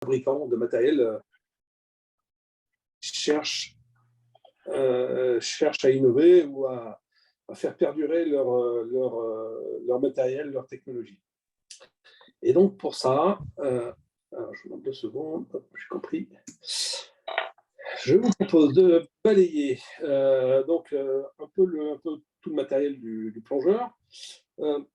fabricants de matériel cherchent à innover ou à faire perdurer leur matériel, leur technologie. Et donc, pour ça, alors je vous demande 2 secondes, j'ai compris. Je vous propose de balayer donc, un peu tout le matériel du plongeur.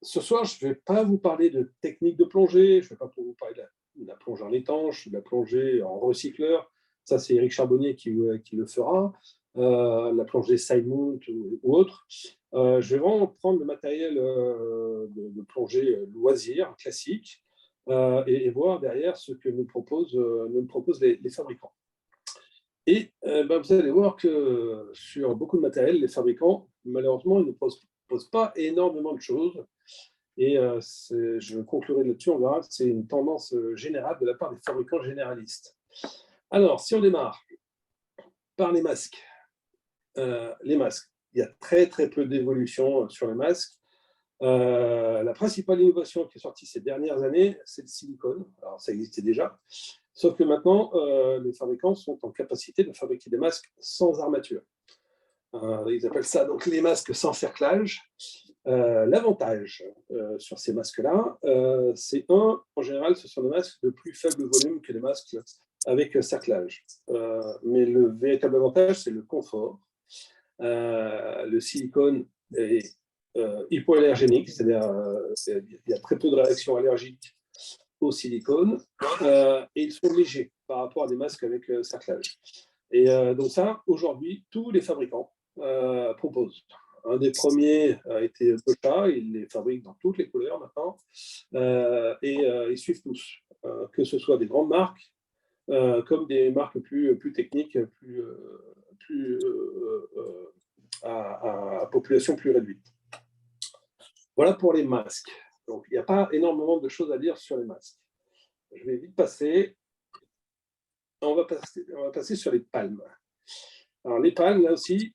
Ce soir, je ne vais pas vous parler de technique de plongée, je ne vais pas vous parler de la plongée en étanche, de la plongée en recycleur. Ça, c'est Éric Charbonnier qui le fera. La plongée side mount ou autre. Je vais vraiment prendre le matériel de plongée loisir, classique, et voir derrière ce que nous proposent les fabricants. Et vous allez voir que sur beaucoup de matériel, les fabricants, malheureusement, ils ne proposent pas énormément de choses. Et je conclurai là-dessus, on verra que c'est une tendance générale de la part des fabricants généralistes. Alors, si on démarre par les masques. Il y a très très peu d'évolution sur les masques. La principale innovation qui est sortie ces dernières années, c'est le silicone. Alors, ça existait déjà. Sauf que maintenant, les fabricants sont en capacité de fabriquer des masques sans armature. Ils appellent ça donc les masques sans cerclage. L'avantage sur ces masques-là, c'est en général, ce sont des masques de plus faible volume que les masques avec cerclage. Mais le véritable avantage, c'est le confort. Le silicone est hypoallergénique, c'est-à-dire il y a très peu de réactions allergiques au silicone, et ils sont légers par rapport à des masques avec cerclage. Et donc ça, aujourd'hui, tous les fabricants proposent. Un des premiers a été Bocha, ils les fabriquent dans toutes les couleurs maintenant, et ils suivent tous, que ce soit des grandes marques, comme des marques plus techniques, à population plus réduite. Voilà pour les masques. Donc, il n'y a pas énormément de choses à dire sur les masques. Je vais vite passer. On va passer sur les palmes. Alors, les palmes, là aussi,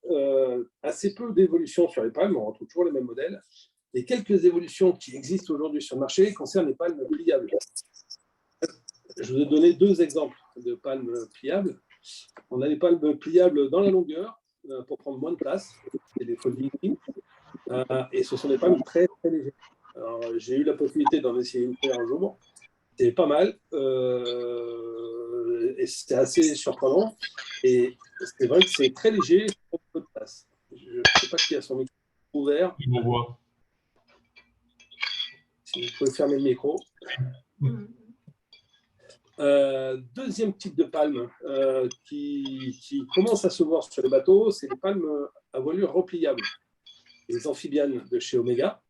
assez peu d'évolution sur les palmes. On retrouve toujours les mêmes modèles. Les quelques évolutions qui existent aujourd'hui sur le marché concernent les palmes pliables. Je vous ai donné 2 exemples de palmes pliables. On a les palmes pliables dans la longueur pour prendre moins de place. C'est des folding. Et ce sont des palmes très, très légères. J'ai eu la possibilité d'en essayer une paire un jour. C'est pas mal. Et c'est assez surprenant. Et c'est vrai que c'est très léger, très peu de place. Je ne sais pas qui a son micro ouvert. Il m'envoie. Si vous pouvez fermer le micro. Deuxième type de palme qui commence à se voir sur les bateaux, c'est les palmes à voilure repliable. Les amphibianes de chez Omega,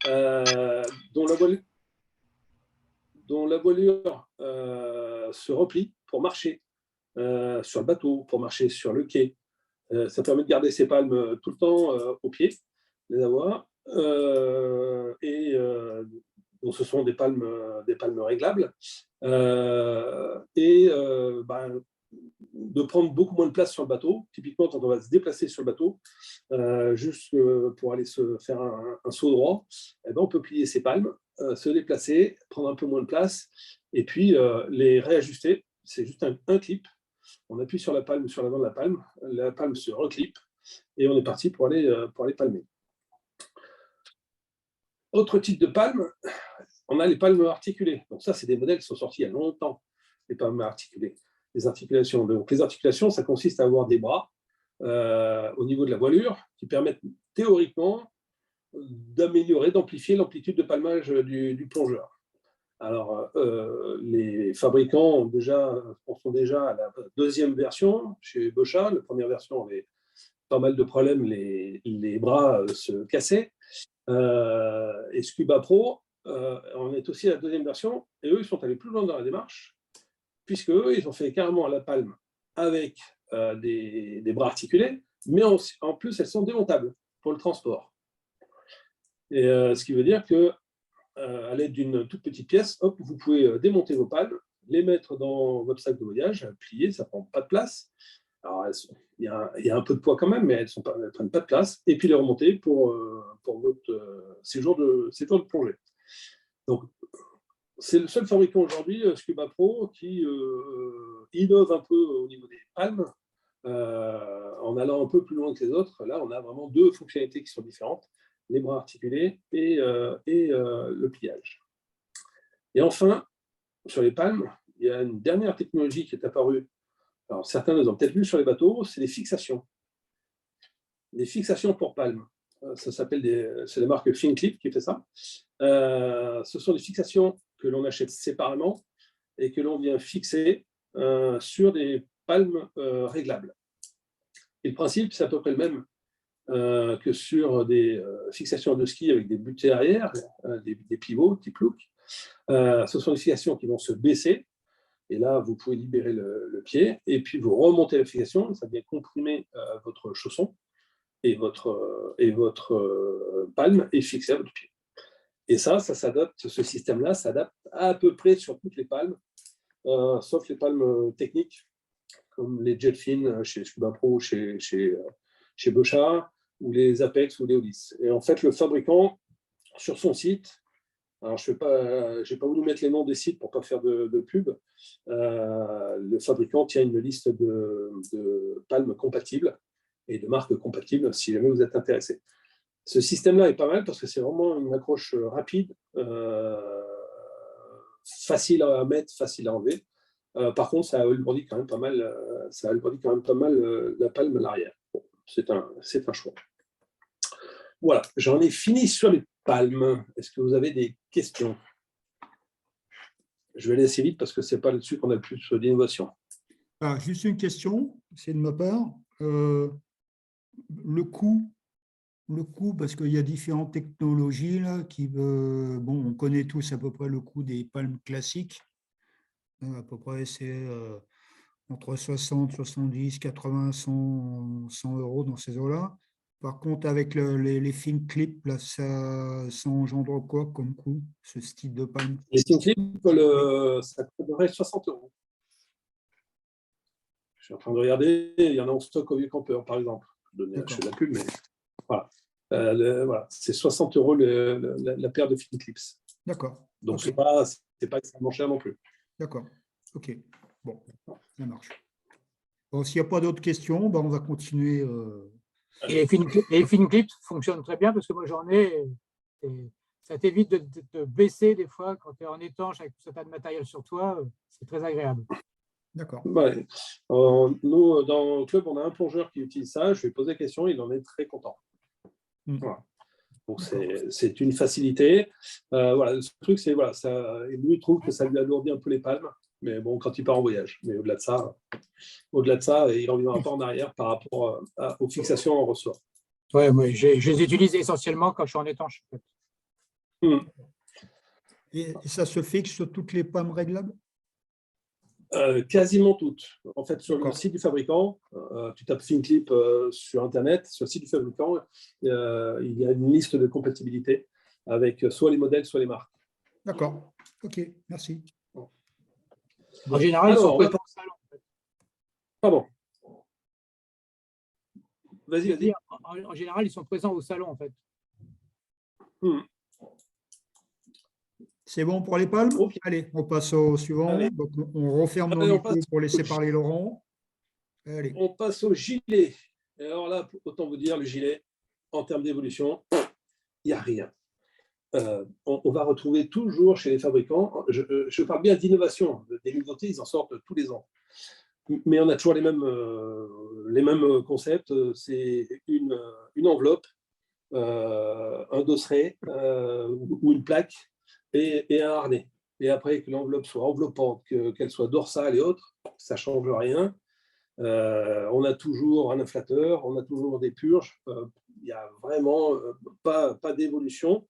dont la voilure se replie pour marcher sur le bateau, pour marcher sur le quai. Ça permet de garder ces palmes tout le temps au pied, les avoir. Donc ce sont des palmes réglables. De prendre beaucoup moins de place sur le bateau. Typiquement, quand on va se déplacer sur le bateau, juste pour aller se faire un saut droit, on peut plier ses palmes, se déplacer, prendre un peu moins de place, et puis les réajuster. C'est juste un clip. On appuie sur la palme, sur l'avant de la palme se reclipe, et on est parti pour aller palmer. Autre type de palme, on a les palmes articulées. Donc ça, c'est des modèles qui sont sortis il y a longtemps, les palmes articulées. Les articulations. Donc les articulations, ça consiste à avoir des bras au niveau de la voilure qui permettent théoriquement d'améliorer, d'amplifier l'amplitude de palmage du plongeur. Alors, les fabricants sont déjà à la 2e version chez Bocha. La première version avait pas mal de problèmes, les bras se cassaient. Et Scuba Pro, on est aussi à la 2e version, et eux, ils sont allés plus loin dans la démarche, puisque eux, ils ont fait carrément la palme avec des bras articulés, mais en plus, elles sont démontables pour le transport. Et ce qui veut dire que à l'aide d'une toute petite pièce, hop, vous pouvez démonter vos palmes, les mettre dans votre sac de voyage, plier, ça ne prend pas de place. Alors, il y a un peu de poids quand même, mais elles ne prennent pas de place. Et puis les remonter pour votre séjour de plongée. Donc, c'est le seul fabricant aujourd'hui, Scuba Pro, qui innove un peu au niveau des palmes, en allant un peu plus loin que les autres. Là, on a vraiment deux fonctionnalités qui sont différentes, les bras articulés et le pliage. Et enfin, sur les palmes, il y a une dernière technologie qui est apparue. Alors, certains les ont peut-être vu sur les bateaux, c'est les fixations. Les fixations pour palmes. Ça s'appelle c'est la marque FinClip qui fait ça. Ce sont des fixations que l'on achète séparément et que l'on vient fixer sur des palmes réglables. Et le principe, c'est à peu près le même que sur des fixations de ski avec des butées arrière, des pivots, des ploucs. Ce sont des fixations qui vont se baisser. Et là, vous pouvez libérer le pied. Et puis, vous remontez la fixation. Ça vient comprimer votre chausson. Et votre palme est fixée à votre pied. Et ça s'adapte, ce système-là s'adapte à peu près sur toutes les palmes, sauf les palmes techniques, comme les Jetfin chez Scuba Pro, chez Bechard, ou les Apex ou les Olis. Et en fait, le fabricant, sur son site, alors je n'ai pas voulu mettre les noms des sites pour ne pas faire de pub, le fabricant tient une liste de palmes compatibles et de marques compatibles si jamais vous êtes intéressé. Ce système-là est pas mal parce que c'est vraiment une accroche rapide, facile à mettre, facile à enlever. Par contre, ça alourdit quand même pas mal, la palme à l'arrière. Bon, c'est un choix. Voilà, j'en ai fini sur les palmes. Est-ce que vous avez des questions? Je vais aller assez vite parce que ce n'est pas là-dessus qu'on a le plus d'innovation. Ah, juste une question, c'est de ma part. Le coût, parce qu'il y a différentes technologies là, bon, on connaît tous à peu près le coût des palmes classiques. À peu près, c'est entre 60, 70, 80, 100 euros dans ces eaux-là. Par contre, avec les FinClip, là, ça engendre quoi comme coût, ce style de palme? Les FinClip, ça coûterait 60 euros. Je suis en train de regarder, il y en a en stock au Vieux Campeur, par exemple. Je fais de la pub, mais voilà. Voilà. C'est 60 euros la paire de FinClips. D'accord. Donc, okay. c'est pas extrêmement cher non plus. D'accord. OK. Bon, ça marche. Bon, s'il n'y a pas d'autres questions, ben on va continuer. Et les FinClips fonctionnent très bien parce que moi, j'en ai. Et ça t'évite de baisser des fois quand tu es en étanche avec tout un tas de matériel sur toi. C'est très agréable. D'accord. Ouais. Nous, dans le club, on a un plongeur qui utilise ça. Je lui ai posé la question, il en est très content. Voilà. Donc, c'est une facilité. Voilà, le truc, c'est voilà, lui, il trouve que ça lui alourdit un peu les palmes. Mais bon, quand il part en voyage. Mais au-delà de ça, il ne reviendra pas en arrière par rapport aux fixations en ressort. Ouais, moi, je les utilise essentiellement quand je suis en étanche. En fait. Et ça se fixe sur toutes les palmes réglables? Quasiment toutes. En fait, sur le site du fabricant, tu tapes FinClip sur Internet, sur le site du fabricant, il y a une liste de compatibilité avec soit les modèles, soit les marques. D'accord. OK, merci. En général, ils sont présents au salon. En fait. Pardon. Vas-y. En général, ils sont présents au salon, en fait. C'est bon pour les palmes? Okay. Allez, on passe au suivant. Donc, on referme nos micros pour laisser parler Laurent. Allez. On passe au gilet. Et alors là, autant vous dire, le gilet, en termes d'évolution, il n'y a rien. On va retrouver toujours chez les fabricants, je parle bien d'innovation, des nouveautés, ils en sortent tous les ans. Mais on a toujours les mêmes concepts. C'est une enveloppe, un dosseret ou une plaque et un harnais. Et après, que l'enveloppe soit enveloppante, qu'elle soit dorsale et autres, ça ne change rien. On a toujours un inflateur, on a toujours des purges. Il n'y a vraiment pas d'évolution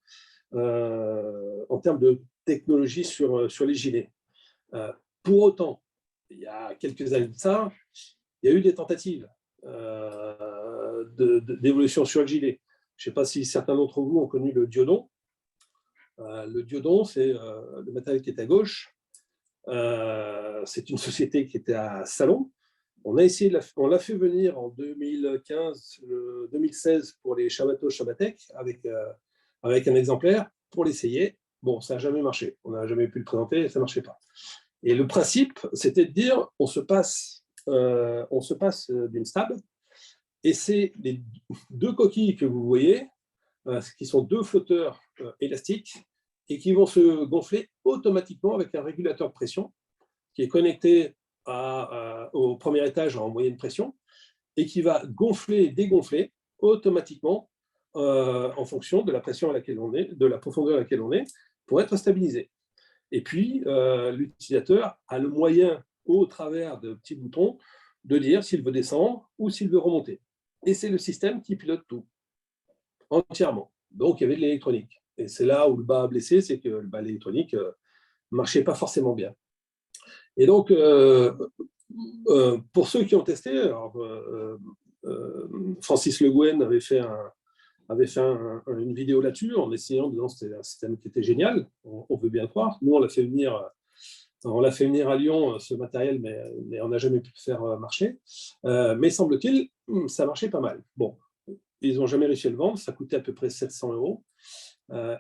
en termes de technologie sur les gilets. Pour autant, il y a quelques années de ça, il y a eu des tentatives d'évolution sur le gilet. Je ne sais pas si certains d'entre vous ont connu le diodon. Le diodon, c'est le matériel qui est à gauche. C'est une société qui était à Salon. On l'a fait venir en 2015-2016 pour les Shamato Shamatech avec un exemplaire pour l'essayer. Bon, ça n'a jamais marché. On n'a jamais pu le présenter et ça ne marchait pas. Et le principe, c'était de dire, on se passe d'une stab, et c'est les deux coquilles que vous voyez, qui sont deux flotteurs élastiques, et qui vont se gonfler automatiquement avec un régulateur de pression qui est connecté au premier étage en moyenne pression, et qui va gonfler et dégonfler automatiquement en fonction de la pression à laquelle on est, de la profondeur à laquelle on est, pour être stabilisé. Et puis, l'utilisateur a le moyen, au travers de petits boutons, de dire s'il veut descendre ou s'il veut remonter. Et c'est le système qui pilote tout, entièrement. Donc, il y avait de l'électronique. Et c'est là où le bas a blessé, c'est que l'électronique ne marchait pas forcément bien. Et donc, pour ceux qui ont testé, alors, Francis Le Guen avait fait une vidéo là-dessus en essayant, disant que c'était un système qui était génial, on veut bien le croire. Nous, on l'a fait venir à Lyon, ce matériel, mais on n'a jamais pu le faire marcher. Mais semble-t-il, ça marchait pas mal. Bon, ils n'ont jamais réussi à le vendre, ça coûtait à peu près 700 €.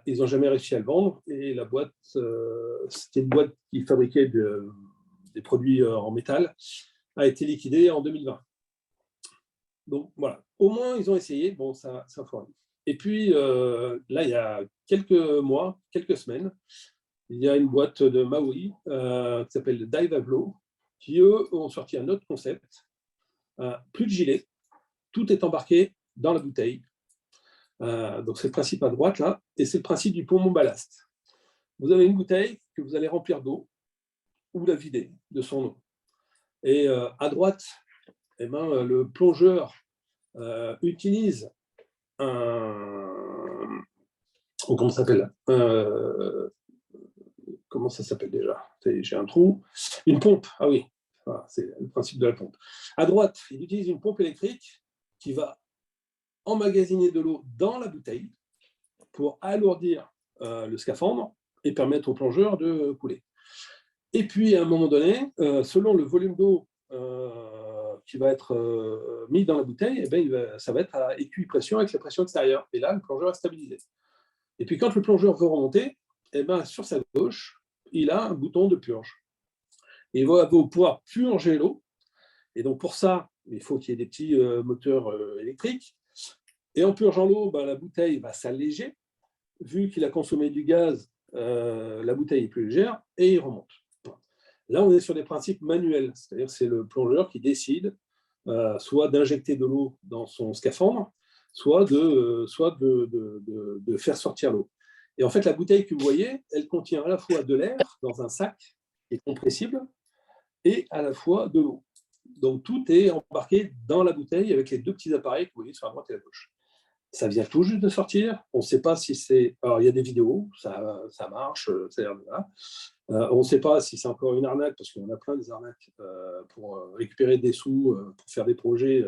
Ils n'ont jamais réussi à le vendre, et la boîte, c'était une boîte qui fabriquait des produits en métal, a été liquidée en 2020. Donc voilà, au moins ils ont essayé, bon, ça fournit. Et puis là, il y a quelques mois, quelques semaines, il y a une boîte de Maui qui s'appelle Divablo, qui eux ont sorti un autre concept, plus de gilet, tout est embarqué dans la bouteille. Donc c'est le principe à droite là, et c'est le principe du poumon ballast. Vous avez une bouteille que vous allez remplir d'eau ou la vider de son eau. Et à droite, le plongeur utilise comment ça s'appelle comment ça s'appelle déjà? J'ai un trou. Une pompe, ah oui, voilà, c'est le principe de la pompe. À droite, il utilise une pompe électrique qui va emmagasiner de l'eau dans la bouteille pour alourdir le scaphandre et permettre au plongeur de couler. Et puis, à un moment donné, selon le volume d'eau qui va être mis dans la bouteille, ça va être à équipression avec la pression extérieure. Et là, le plongeur est stabilisé. Et puis, quand le plongeur veut remonter, sur sa gauche, il a un bouton de purge. Et il va pouvoir purger l'eau. Et donc, pour ça, il faut qu'il y ait des petits moteurs électriques. Et en purgeant l'eau, la bouteille va s'alléger. Vu qu'il a consommé du gaz, la bouteille est plus légère et il remonte. Là, on est sur des principes manuels, c'est-à-dire c'est le plongeur qui décide soit d'injecter de l'eau dans son scaphandre, soit de faire sortir l'eau. Et en fait, la bouteille que vous voyez, elle contient à la fois de l'air dans un sac qui est compressible et à la fois de l'eau. Donc, tout est embarqué dans la bouteille avec les deux petits appareils que vous voyez sur la droite et la gauche. Ça vient tout juste de sortir. On ne sait pas si c'est... Alors, il y a des vidéos, ça marche, ça a l'air de là. On ne sait pas si c'est encore une arnaque, parce qu'on a plein des arnaques pour récupérer des sous, pour faire des projets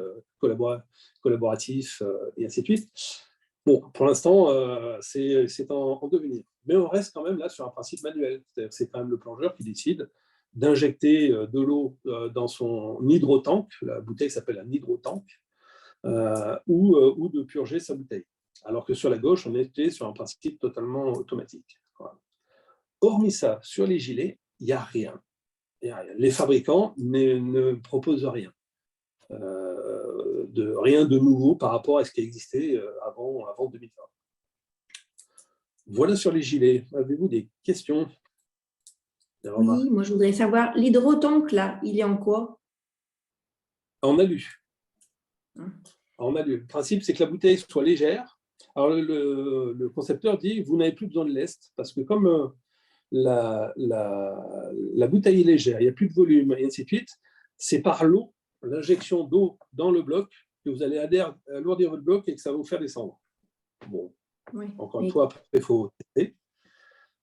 collaboratifs, et ainsi de suite. Bon, pour l'instant, c'est en devenir. Mais on reste quand même là sur un principe manuel. C'est quand même le plongeur qui décide d'injecter de l'eau dans son hydrotank. La bouteille s'appelle un hydrotank. Ou de purger sa bouteille. Alors que sur la gauche, on était sur un principe totalement automatique. Voilà. Hormis ça, sur les gilets, il n'y a rien. Les fabricants ne proposent rien. Rien de nouveau par rapport à ce qui existait avant 2020. Voilà sur les gilets. Avez-vous des questions? Oui, moi je voudrais savoir, l'hydrotank, là, il est en quoi? En alu. Le principe, c'est que la bouteille soit légère. Alors, le concepteur dit, vous n'avez plus besoin de lest, parce que comme la bouteille est légère, il n'y a plus de volume, et ainsi de suite, c'est par l'eau, l'injection d'eau dans le bloc, que vous allez alourdir votre bloc et que ça va vous faire descendre. Bon, oui. Encore une fois, après, il faut tester.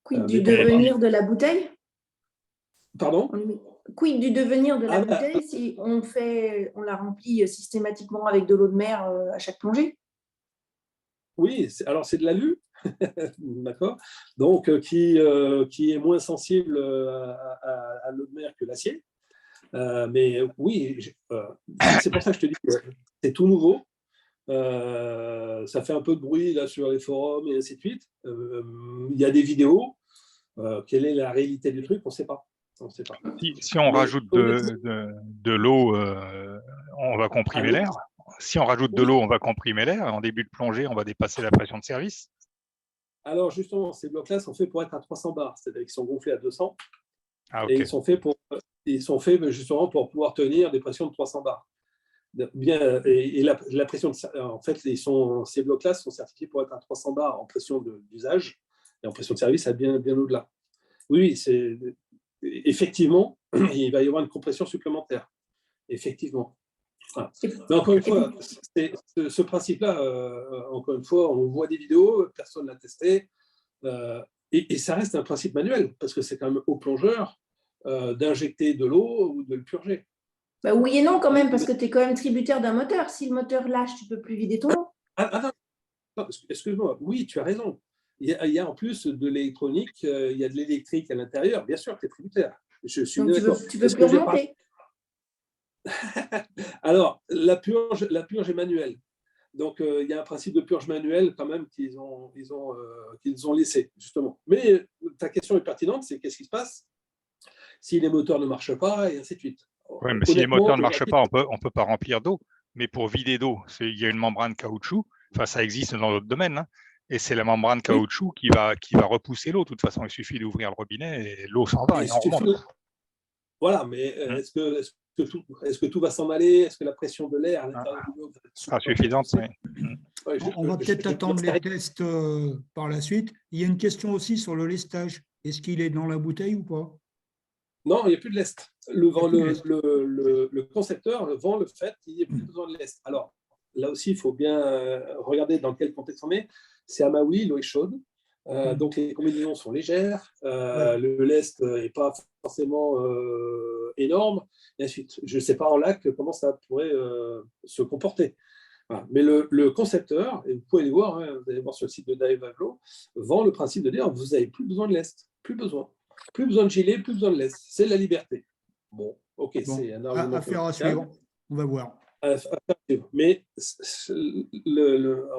Quid du devenir de la bouteille? Pardon? Quid du devenir de la bouteille si on la remplit systématiquement avec de l'eau de mer à chaque plongée? Oui, alors c'est de l'alu, d'accord, donc qui est moins sensible à l'eau de mer que l'acier. Mais oui, c'est pour ça que je te dis que c'est tout nouveau. Ça fait un peu de bruit là, sur les forums et ainsi de suite. Il y a des vidéos. Quelle est la réalité du truc? On ne sait pas. On sait pas. Si on rajoute de l'eau, on va comprimer l'air. Si on rajoute de l'eau, on va comprimer l'air. En début de plongée, on va dépasser la pression de service. Alors justement, ces blocs-là sont faits pour être à 300 bars, c'est-à-dire qu'ils sont gonflés à 200. Ah, ok. Et ils sont faits justement pour pouvoir tenir des pressions de 300 bars. Bien, et la pression, en fait, ces blocs-là sont certifiés pour être à 300 bars en pression d'usage et en pression de service à bien au-delà. Oui, effectivement, il va y avoir une compression supplémentaire. Effectivement. Voilà. Mais encore une fois, ce principe-là, encore une fois, on voit des vidéos, personne ne l'a testé, et ça reste un principe manuel, parce que c'est quand même au plongeur d'injecter de l'eau ou de le purger. Bah oui et non quand même, parce que tu es quand même tributaire d'un moteur. Si le moteur lâche, tu ne peux plus vider ton eau. Non, excuse-moi, oui, tu as raison. Il y a en plus de l'électronique, il y a de l'électrique à l'intérieur. Bien sûr, tu es tributaire. Je suis d'accord. Tu peux plus remonter. Alors, la purge est manuelle. Donc, il y a un principe de purge manuelle quand même qu'ils ont laissé, justement. Mais ta question est pertinente, c'est qu'est-ce qui se passe si les moteurs ne marchent pas et ainsi de suite. Oui, mais si les moteurs ne marchent pas, on peut pas remplir d'eau. Mais pour vider d'eau, il y a une membrane caoutchouc. Enfin, ça existe dans d'autres domaines. Hein. Et c'est la membrane caoutchouc qui va repousser l'eau. De toute façon, il suffit d'ouvrir le robinet et l'eau s'en va et on remonte. Voilà, mais est-ce que tout va s'en aller? Est-ce que la pression de l'air à l'intérieur de l'eau sera suffisante? On va peut-être attendre les tests par la suite. Il y a une question aussi sur le lestage. Est-ce qu'il est dans la bouteille ou pas? Non, il n'y a plus de lest. Le concepteur vend le fait qu'il n'y ait plus besoin de lest. Alors, là aussi, il faut bien regarder dans quel contexte on est. C'est à Maui, l'eau est chaude. Donc, les combinaisons sont légères. Le lest n'est pas forcément énorme. Et ensuite, je ne sais pas en lac comment ça pourrait se comporter. Voilà. Mais le concepteur, et vous pouvez aller voir, hein, vous allez voir sur le site de Dive Aglo, vend le principe de dire vous n'avez plus besoin de lest. Plus besoin. Plus besoin de gilet, plus besoin de lest. C'est la liberté. Bon, ok, c'est un argument. Affaire à suivre. On va voir. Mais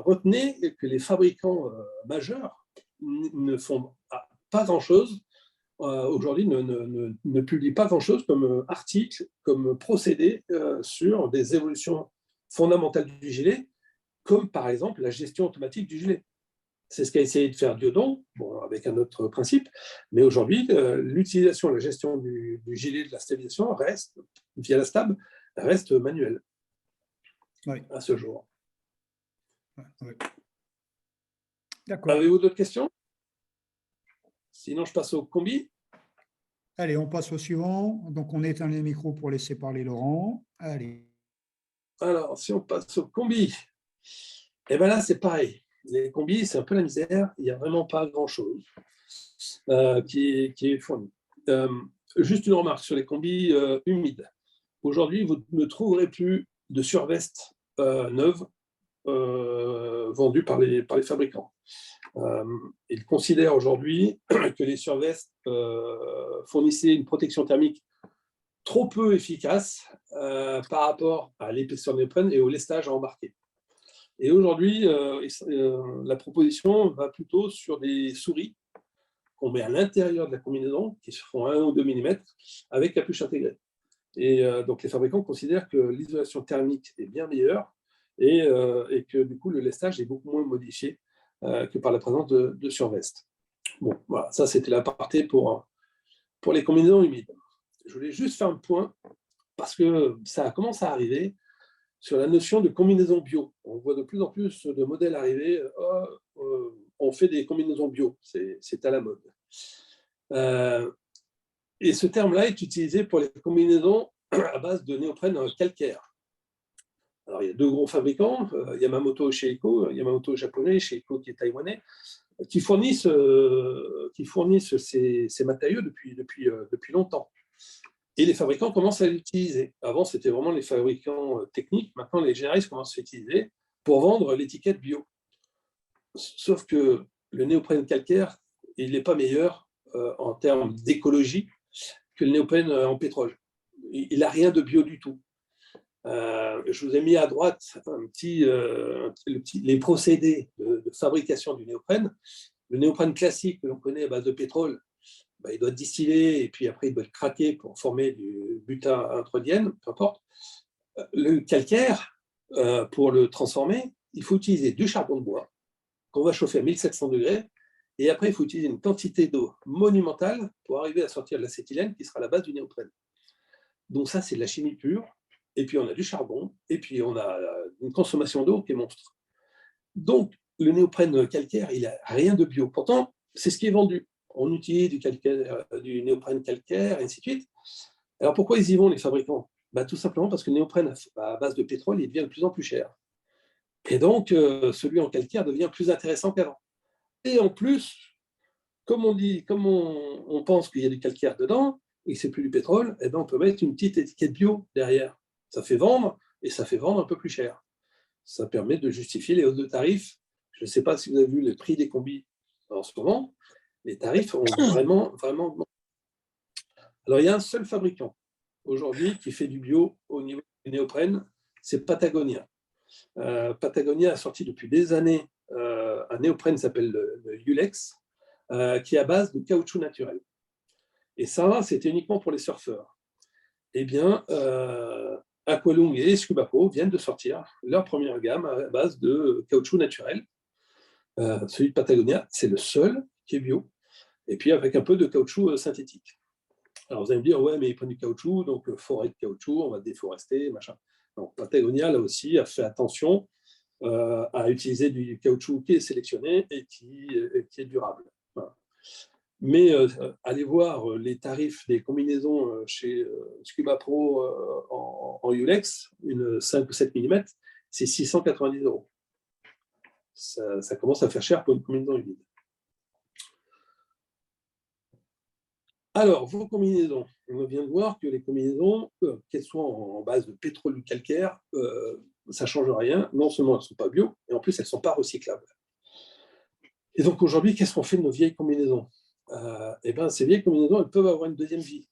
retenez que les fabricants majeurs ne font pas grand-chose. Aujourd'hui, ne publient pas grand-chose comme article, comme procédé sur des évolutions fondamentales du gilet, comme par exemple la gestion automatique du gilet. C'est ce qu'a essayé de faire Diodon, bon, avec un autre principe, mais aujourd'hui, l'utilisation, la gestion du gilet de la stabilisation reste, via la stab, reste manuelle à ce jour. Oui. D'accord. Avez-vous d'autres questions? Sinon, je passe au combi. Allez, on passe au suivant. Donc, on éteint les micros pour laisser parler Laurent. Allez. Alors, si on passe au combi, et bien là, c'est pareil. Les combis, c'est un peu la misère. Il n'y a vraiment pas grand-chose qui est fourni. Juste une remarque sur les combis humides. Aujourd'hui, vous ne trouverez plus de survestes neuves vendues par les fabricants. Ils considèrent aujourd'hui que les survestes fournissaient une protection thermique trop peu efficace par rapport à l'épaisseur de néoprène et au lestage à embarquer. Et aujourd'hui, la proposition va plutôt sur des souris qu'on met à l'intérieur de la combinaison, qui se font 1 ou 2 mm, avec capuche intégrée. Et donc, les fabricants considèrent que l'isolation thermique est bien meilleure et que du coup, le lestage est beaucoup moins modifié que par la présence de survestes. Bon, voilà, ça, c'était l'aparté pour les combinaisons humides. Je voulais juste faire un point, parce que ça commence à arriver, sur la notion de combinaison bio. On voit de plus en plus de modèles arriver, on fait des combinaisons bio, c'est à la mode. Et ce terme-là est utilisé pour les combinaisons à base de néoprène calcaire. Alors, il y a 2 gros fabricants, Yamamoto et Sheiko, Yamamoto japonais, Sheiko qui est taïwanais, qui fournissent ces matériaux depuis longtemps. Et les fabricants commencent à l'utiliser. Avant, c'était vraiment les fabricants techniques. Maintenant, les généralistes commencent à l'utiliser pour vendre l'étiquette bio. Sauf que le néoprène calcaire, il n'est pas meilleur en termes d'écologie que le néoprène en pétrole. Il n'a rien de bio du tout. Je vous ai mis à droite les procédés de fabrication du néoprène. Le néoprène classique que l'on connaît à base de pétrole, il doit être distillé et puis après il doit être craqué pour former du butin-introdiène, peu importe. Le calcaire, pour le transformer, il faut utiliser du charbon de bois qu'on va chauffer à 1700 degrés et après il faut utiliser une quantité d'eau monumentale pour arriver à sortir de l'acétylène qui sera la base du néoprène. Donc ça, c'est de la chimie pure. Et puis on a du charbon et puis on a une consommation d'eau qui est monstre. Donc le néoprène calcaire, il n'a rien de bio. Pourtant, c'est ce qui est vendu. On utilise du néoprène calcaire, et ainsi de suite. Alors pourquoi ils y vont, les fabricants? Tout simplement parce que le néoprène à base de pétrole, il devient de plus en plus cher. Et donc, celui en calcaire devient plus intéressant qu'avant. Et en plus, comme on pense qu'il y a du calcaire dedans, et que ce n'est plus du pétrole, on peut mettre une petite étiquette bio derrière. Ça fait vendre, et ça fait vendre un peu plus cher. Ça permet de justifier les hausses de tarifs. Je ne sais pas si vous avez vu les prix des combis en ce moment. Les tarifs ont vraiment augmenté. Alors, il y a un seul fabricant aujourd'hui qui fait du bio au niveau du néoprène, c'est Patagonia. Patagonia a sorti depuis des années un néoprène qui s'appelle le Ulex, qui est à base de caoutchouc naturel. Et ça, c'était uniquement pour les surfeurs. Eh bien, Aqualung et Scubapro viennent de sortir leur première gamme à base de caoutchouc naturel. Celui de Patagonia, c'est le seul qui est bio, et puis avec un peu de caoutchouc synthétique. Alors vous allez me dire, ouais, mais ils prennent du caoutchouc, donc forêt de caoutchouc, on va déforester, machin. Donc Patagonia, là aussi, a fait attention à utiliser du caoutchouc qui est sélectionné et qui est durable. Voilà. Mais allez voir les tarifs des combinaisons chez Scubapro en Ulex, une 5 ou 7 mm, c'est 690 €. Ça commence à faire cher pour une combinaison humide. Alors, vos combinaisons, on vient de voir que les combinaisons, qu'elles soient en base de pétrole ou calcaire, ça ne change rien. Non seulement elles ne sont pas bio, et en plus, elles ne sont pas recyclables. Et donc, aujourd'hui, qu'est-ce qu'on fait de nos vieilles combinaisons? Ces vieilles combinaisons, elles peuvent avoir une deuxième vie.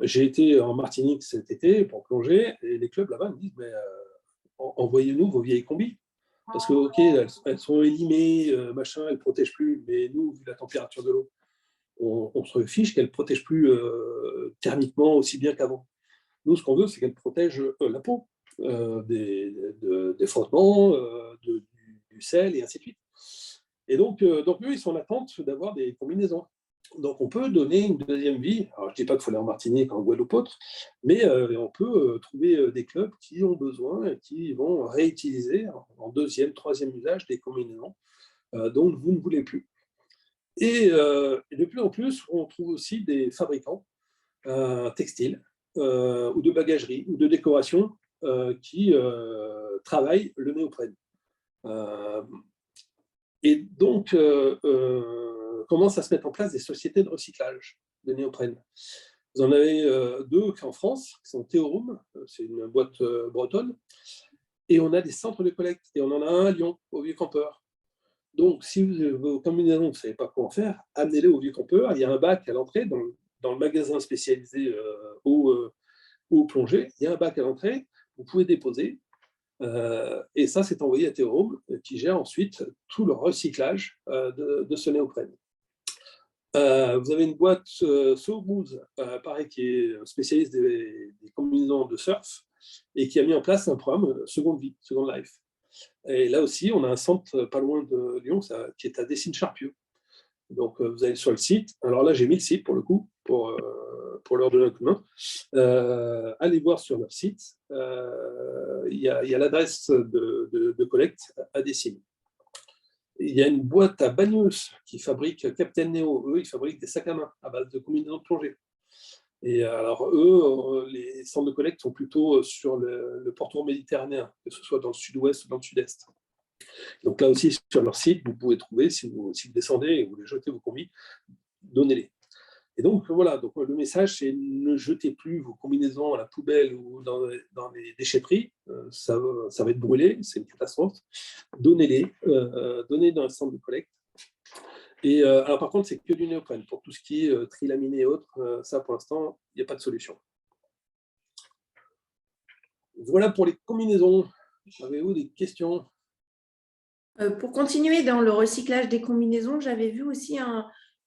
J'ai été en Martinique cet été pour plonger, et les clubs là-bas me disent, mais envoyez-nous vos vieilles combis. Parce que, ok, elles sont élimées, machin, elles ne protègent plus, mais nous, vu la température de l'eau, on se fiche qu'elle ne protège plus thermiquement aussi bien qu'avant. Nous, ce qu'on veut, c'est qu'elle protège la peau des frottements, du sel, et ainsi de suite. Et donc eux, ils sont en attente d'avoir des combinaisons. Donc, on peut donner une deuxième vie. Alors, je ne dis pas qu'il faut aller en Martinique, en Guadeloupe, autre, mais on peut trouver des clubs qui ont besoin et qui vont réutiliser en deuxième, troisième usage des combinaisons dont vous ne voulez plus. Et de plus en plus, on trouve aussi des fabricants textiles ou de bagagerie ou de décoration qui travaillent le néoprène. Et donc, commencent à se mettre en place des sociétés de recyclage de néoprène. Vous en avez deux en France, qui sont Théorum, c'est une boîte bretonne, et on a des centres de collecte, et on en a un à Lyon, au Vieux-Campeur. Donc, si vos combinaisons, vous ne savez pas quoi en faire, amenez-les au Vieux-Campeur. Il y a un bac à l'entrée, dans le magasin spécialisé eau plongée, il y a un bac à l'entrée, vous pouvez déposer. Et ça, c'est envoyé à Théorum, qui gère ensuite tout le recyclage de ce néoprène. Vous avez une boîte Sogoose, pareil, qui est spécialiste des combinaisons de surf et qui a mis en place un programme Seconde Vie, Second Life. Et là aussi, on a un centre pas loin de Lyon qui est à Dessines-Charpieu. Donc, vous allez sur le site. Alors là, j'ai mis le site pour le coup, pour leur donner un coup de main. Allez voir sur leur site. Il y a l'adresse de collecte à Dessines. Il y a une boîte à Bagnols qui fabrique Captain Neo. Eux, ils fabriquent des sacs à main à base de combinaisons de plongée. Et alors, eux, les centres de collecte sont plutôt sur le pourtour méditerranéen, que ce soit dans le sud-ouest ou dans le sud-est. Donc là aussi, sur leur site, vous pouvez trouver, si vous descendez et vous voulez jeter vos combis, donnez-les. Et donc voilà, donc le message, c'est ne jetez plus vos combinaisons à la poubelle ou dans les déchetteries, ça va être brûlé, c'est une catastrophe. Donnez-les, donnez dans un centre de collecte. Et alors par contre, c'est que du néoprène. Pour tout ce qui est trilaminé et autres, ça pour l'instant, il n'y a pas de solution. Voilà pour les combinaisons. Avez-vous des questions? Pour continuer dans le recyclage des combinaisons, j'avais vu aussi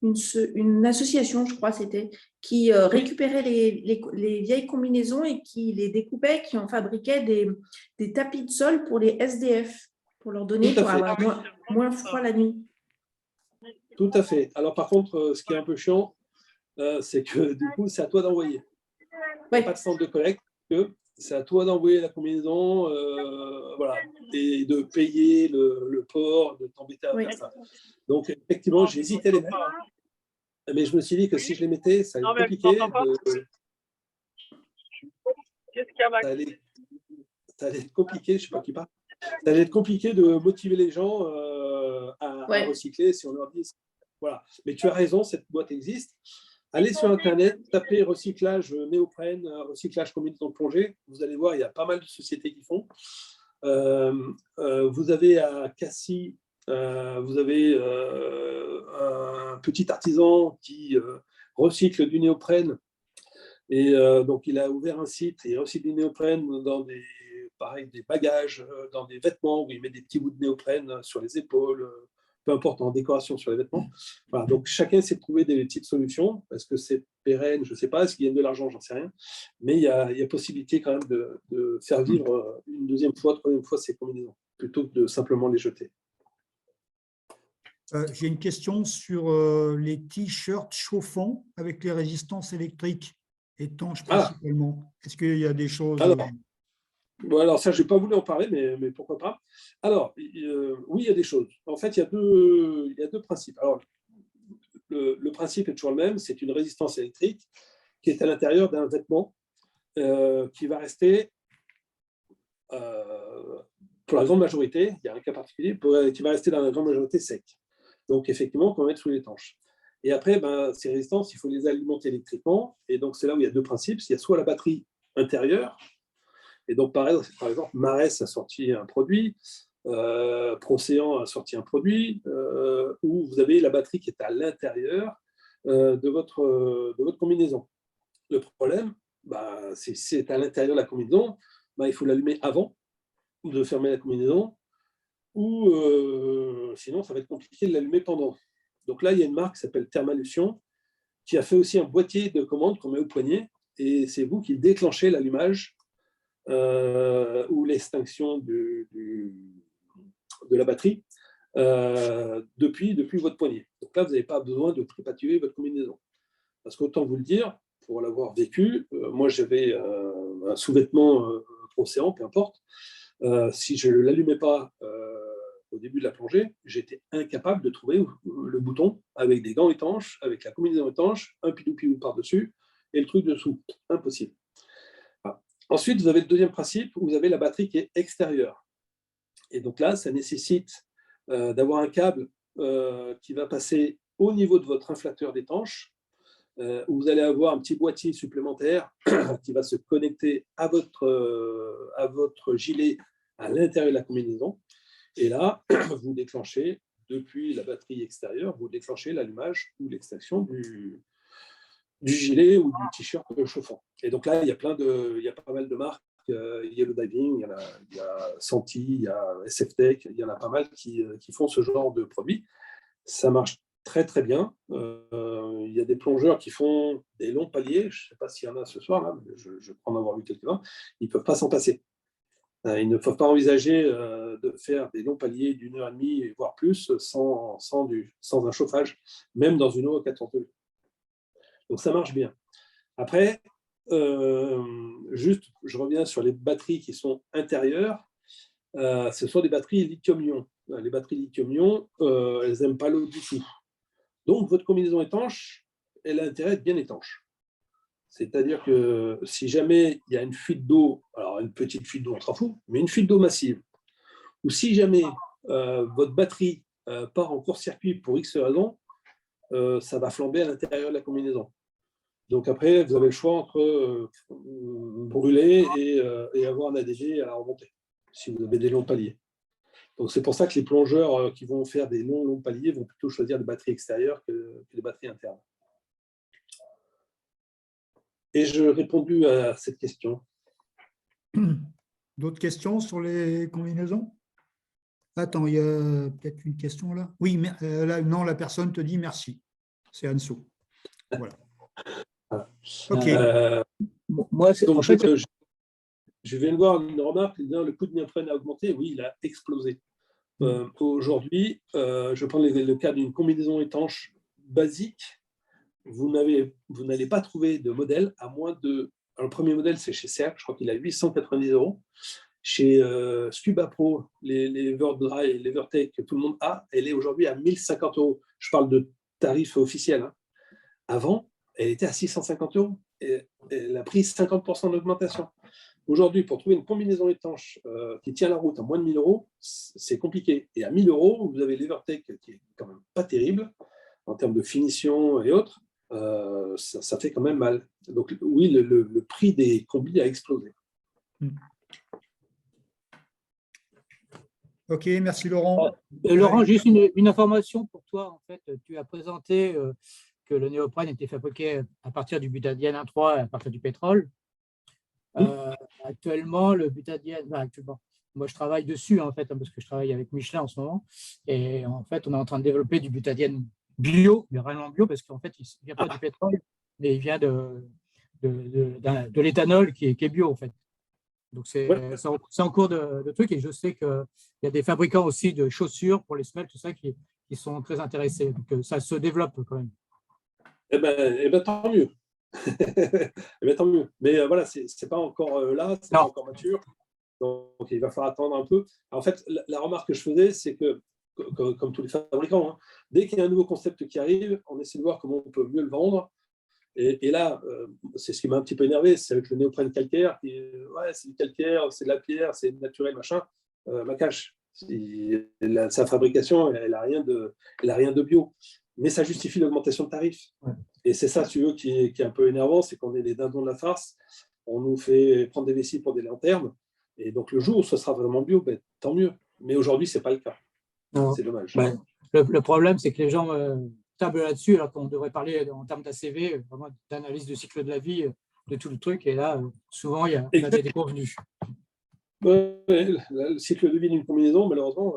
une association, je crois c'était, qui récupérait les vieilles combinaisons et qui les découpait, qui en fabriquait des tapis de sol pour les SDF, pour leur donner, Tout à pour fait. avoir moins froid la nuit. Tout à fait. Alors, par contre, ce qui est un peu chiant, c'est que du coup, c'est à toi d'envoyer. Il n'y a pas de centre de collecte. C'est à toi d'envoyer la combinaison, voilà, et de payer le port, de t'embêter à faire ça. Donc, effectivement, j'ai hésité à les mettre, mais je me suis dit que si je les mettais, ça allait être compliqué. Ça allait être compliqué, je ne sais pas qui parle. Ça allait être compliqué de motiver les gens à recycler si on leur dit. Voilà. Mais tu as raison, cette boîte existe. Allez sur Internet, tapez recyclage néoprène, recyclage combinaison de plongée. Vous allez voir, il y a pas mal de sociétés qui font. Vous avez à Cassis, vous avez un petit artisan qui recycle du néoprène. Et donc, il a ouvert un site et il recycle du néoprène dans des bagages, dans des vêtements où il met des petits bouts de néoprène sur les épaules, peu importe, en décoration sur les vêtements. Voilà, donc, chacun essaie de trouver des petites solutions. Est-ce que c'est pérenne? Je ne sais pas. Est-ce qu'il gagne de l'argent? J'en sais rien. Mais il y a possibilité quand même de faire vivre une deuxième fois, troisième fois ces combinaisons, plutôt que de simplement les jeter. J'ai une question sur les t-shirts chauffants avec les résistances électriques étanches principalement. Est-ce qu'il y a des choses… Alors ça, je n'ai pas voulu en parler, mais pourquoi pas. Alors, oui, il y a des choses. En fait, il y a deux principes. Alors, le principe est toujours le même, c'est une résistance électrique qui est à l'intérieur d'un vêtement qui va rester, pour la grande majorité, il y a un cas particulier, qui va rester dans la grande majorité sec. Donc, effectivement, on peut mettre sous l'étanche. Et après, ces résistances, il faut les alimenter électriquement. Et donc, c'est là où il y a deux principes. Il y a soit la batterie intérieure. Et donc, par exemple, Marès a sorti un produit, Procéan a sorti un produit, où vous avez la batterie qui est à l'intérieur de votre combinaison. Le problème, si c'est à l'intérieur de la combinaison, il faut l'allumer avant de fermer la combinaison, ou sinon, ça va être compliqué de l'allumer pendant. Donc là, il y a une marque qui s'appelle Thermalution, qui a fait aussi un boîtier de commande qu'on met au poignet, et c'est vous qui déclenchez l'allumage ou l'extinction de la batterie depuis votre poignet. Donc là, vous n'avez pas besoin de tripatouiller votre combinaison. Parce qu'autant vous le dire, pour l'avoir vécu, moi j'avais un sous-vêtement Procéan, peu importe. Si je ne l'allumais pas au début de la plongée, j'étais incapable de trouver le bouton avec des gants étanches, avec la combinaison étanche, un pidou-pidou par-dessus et le truc dessous. Impossible. Voilà. Ensuite, vous avez le deuxième principe, où vous avez la batterie qui est extérieure. Et donc là, ça nécessite d'avoir un câble qui va passer au niveau de votre inflateur d'étanche, où vous allez avoir un petit boîtier supplémentaire qui va se connecter à votre gilet à l'intérieur de la combinaison. Et là, vous déclenchez, depuis la batterie extérieure, vous déclenchez l'allumage ou l'extinction du gilet ou du t-shirt chauffant. Et donc là, il y a pas mal de marques. Yellow Diving, il y a Santi, il y a SF-Tech, il y en a pas mal qui font ce genre de produits. Ça marche très très bien. Il y a des plongeurs qui font des longs paliers. Je ne sais pas s'il y en a ce soir, là, mais je crois en avoir vu quelques-uns. Ils ne peuvent pas s'en passer. Ils ne peuvent pas envisager de faire des longs paliers d'1h30, voire plus, sans un chauffage, même dans une eau à 400 degrés. Donc ça marche bien. Après, juste, je reviens sur les batteries qui sont intérieures. Ce sont des batteries lithium-ion. Les batteries lithium-ion, elles n'aiment pas l'eau du tout. Donc, votre combinaison étanche, elle a intérêt à être bien étanche. C'est-à-dire que si jamais il y a une fuite d'eau, alors une petite fuite d'eau, on s'en fout, mais une fuite d'eau massive, ou si jamais votre batterie part en court-circuit pour X raison, ça va flamber à l'intérieur de la combinaison. Donc après, vous avez le choix entre brûler et avoir un ADG à la remontée, si vous avez des longs paliers. Donc c'est pour ça que les plongeurs qui vont faire des longs paliers vont plutôt choisir des batteries extérieures que des batteries internes. Et j'ai répondu à cette question. D'autres questions sur les combinaisons? Attends, il y a peut-être une question là. Oui, mais là, non, la personne te dit merci. C'est Anso. Voilà. OK. Moi, Donc, en fait, je viens de voir une remarque, le coût de néoprène a augmenté. Oui, il a explosé. Aujourd'hui, je prends le cas d'une combinaison étanche basique. Vous n'allez pas trouver de modèle à moins de. Alors, le premier modèle, c'est chez Cercle, je crois qu'il a 890 €. Chez Scuba Pro, l'Everdry et l'Evertech que tout le monde a, elle est aujourd'hui à 1050 €. Je parle de tarif officiel. Hein. Avant, elle était à 650 € et elle a pris 50% d'augmentation. Aujourd'hui, pour trouver une combinaison étanche qui tient la route à moins de 1000 €, c'est compliqué. Et à 1000 €, vous avez l'Evertech qui est quand même pas terrible en termes de finition et autres. Ça fait quand même mal. Donc oui, le prix des combis a explosé. OK, merci Laurent. Laurent, juste une information pour toi. En fait, tu as présenté que le néoprène était fabriqué à partir du butadiène 1,3 et à partir du pétrole. Actuellement, le butadiène, moi je travaille dessus en fait, parce que je travaille avec Michelin en ce moment. Et en fait, on est en train de développer du butadiène bio, mais vraiment bio, parce qu'en fait, il ne vient pas du pétrole, mais il vient de l'éthanol qui est bio en fait. Donc, c'est en cours de truc. Et je sais qu'il y a des fabricants aussi de chaussures pour les semelles, tout ça, qui sont très intéressés. Donc, ça se développe quand même. Eh ben, tant mieux. Tant mieux. Mais voilà, c'est pas encore là, c'est pas encore mature. Donc, il va falloir attendre un peu. En fait, la remarque que je faisais, c'est que, comme tous les fabricants, hein, dès qu'il y a un nouveau concept qui arrive, on essaie de voir comment on peut mieux le vendre. Et là, c'est ce qui m'a un petit peu énervé, c'est avec le néoprène calcaire, ouais, c'est du calcaire, c'est de la pierre, c'est naturel, machin. Ma cache, sa fabrication, elle n'a rien de bio. Mais ça justifie l'augmentation de tarifs. Ouais. Et c'est ça, si tu veux, qui est un peu énervant, c'est qu'on est les dindons de la farce. On nous fait prendre des vessies pour des lanternes. Et donc, le jour où ce sera vraiment bio, ben, tant mieux. Mais aujourd'hui, ce n'est pas le cas. C'est dommage. Ben, le problème, c'est que les gens tablent là-dessus, alors qu'on devrait parler en termes d'ACV, vraiment d'analyse de cycle de la vie, de tout le truc. Et là, souvent, on a des déconvenus. Le cycle de vie d'une combinaison, malheureusement,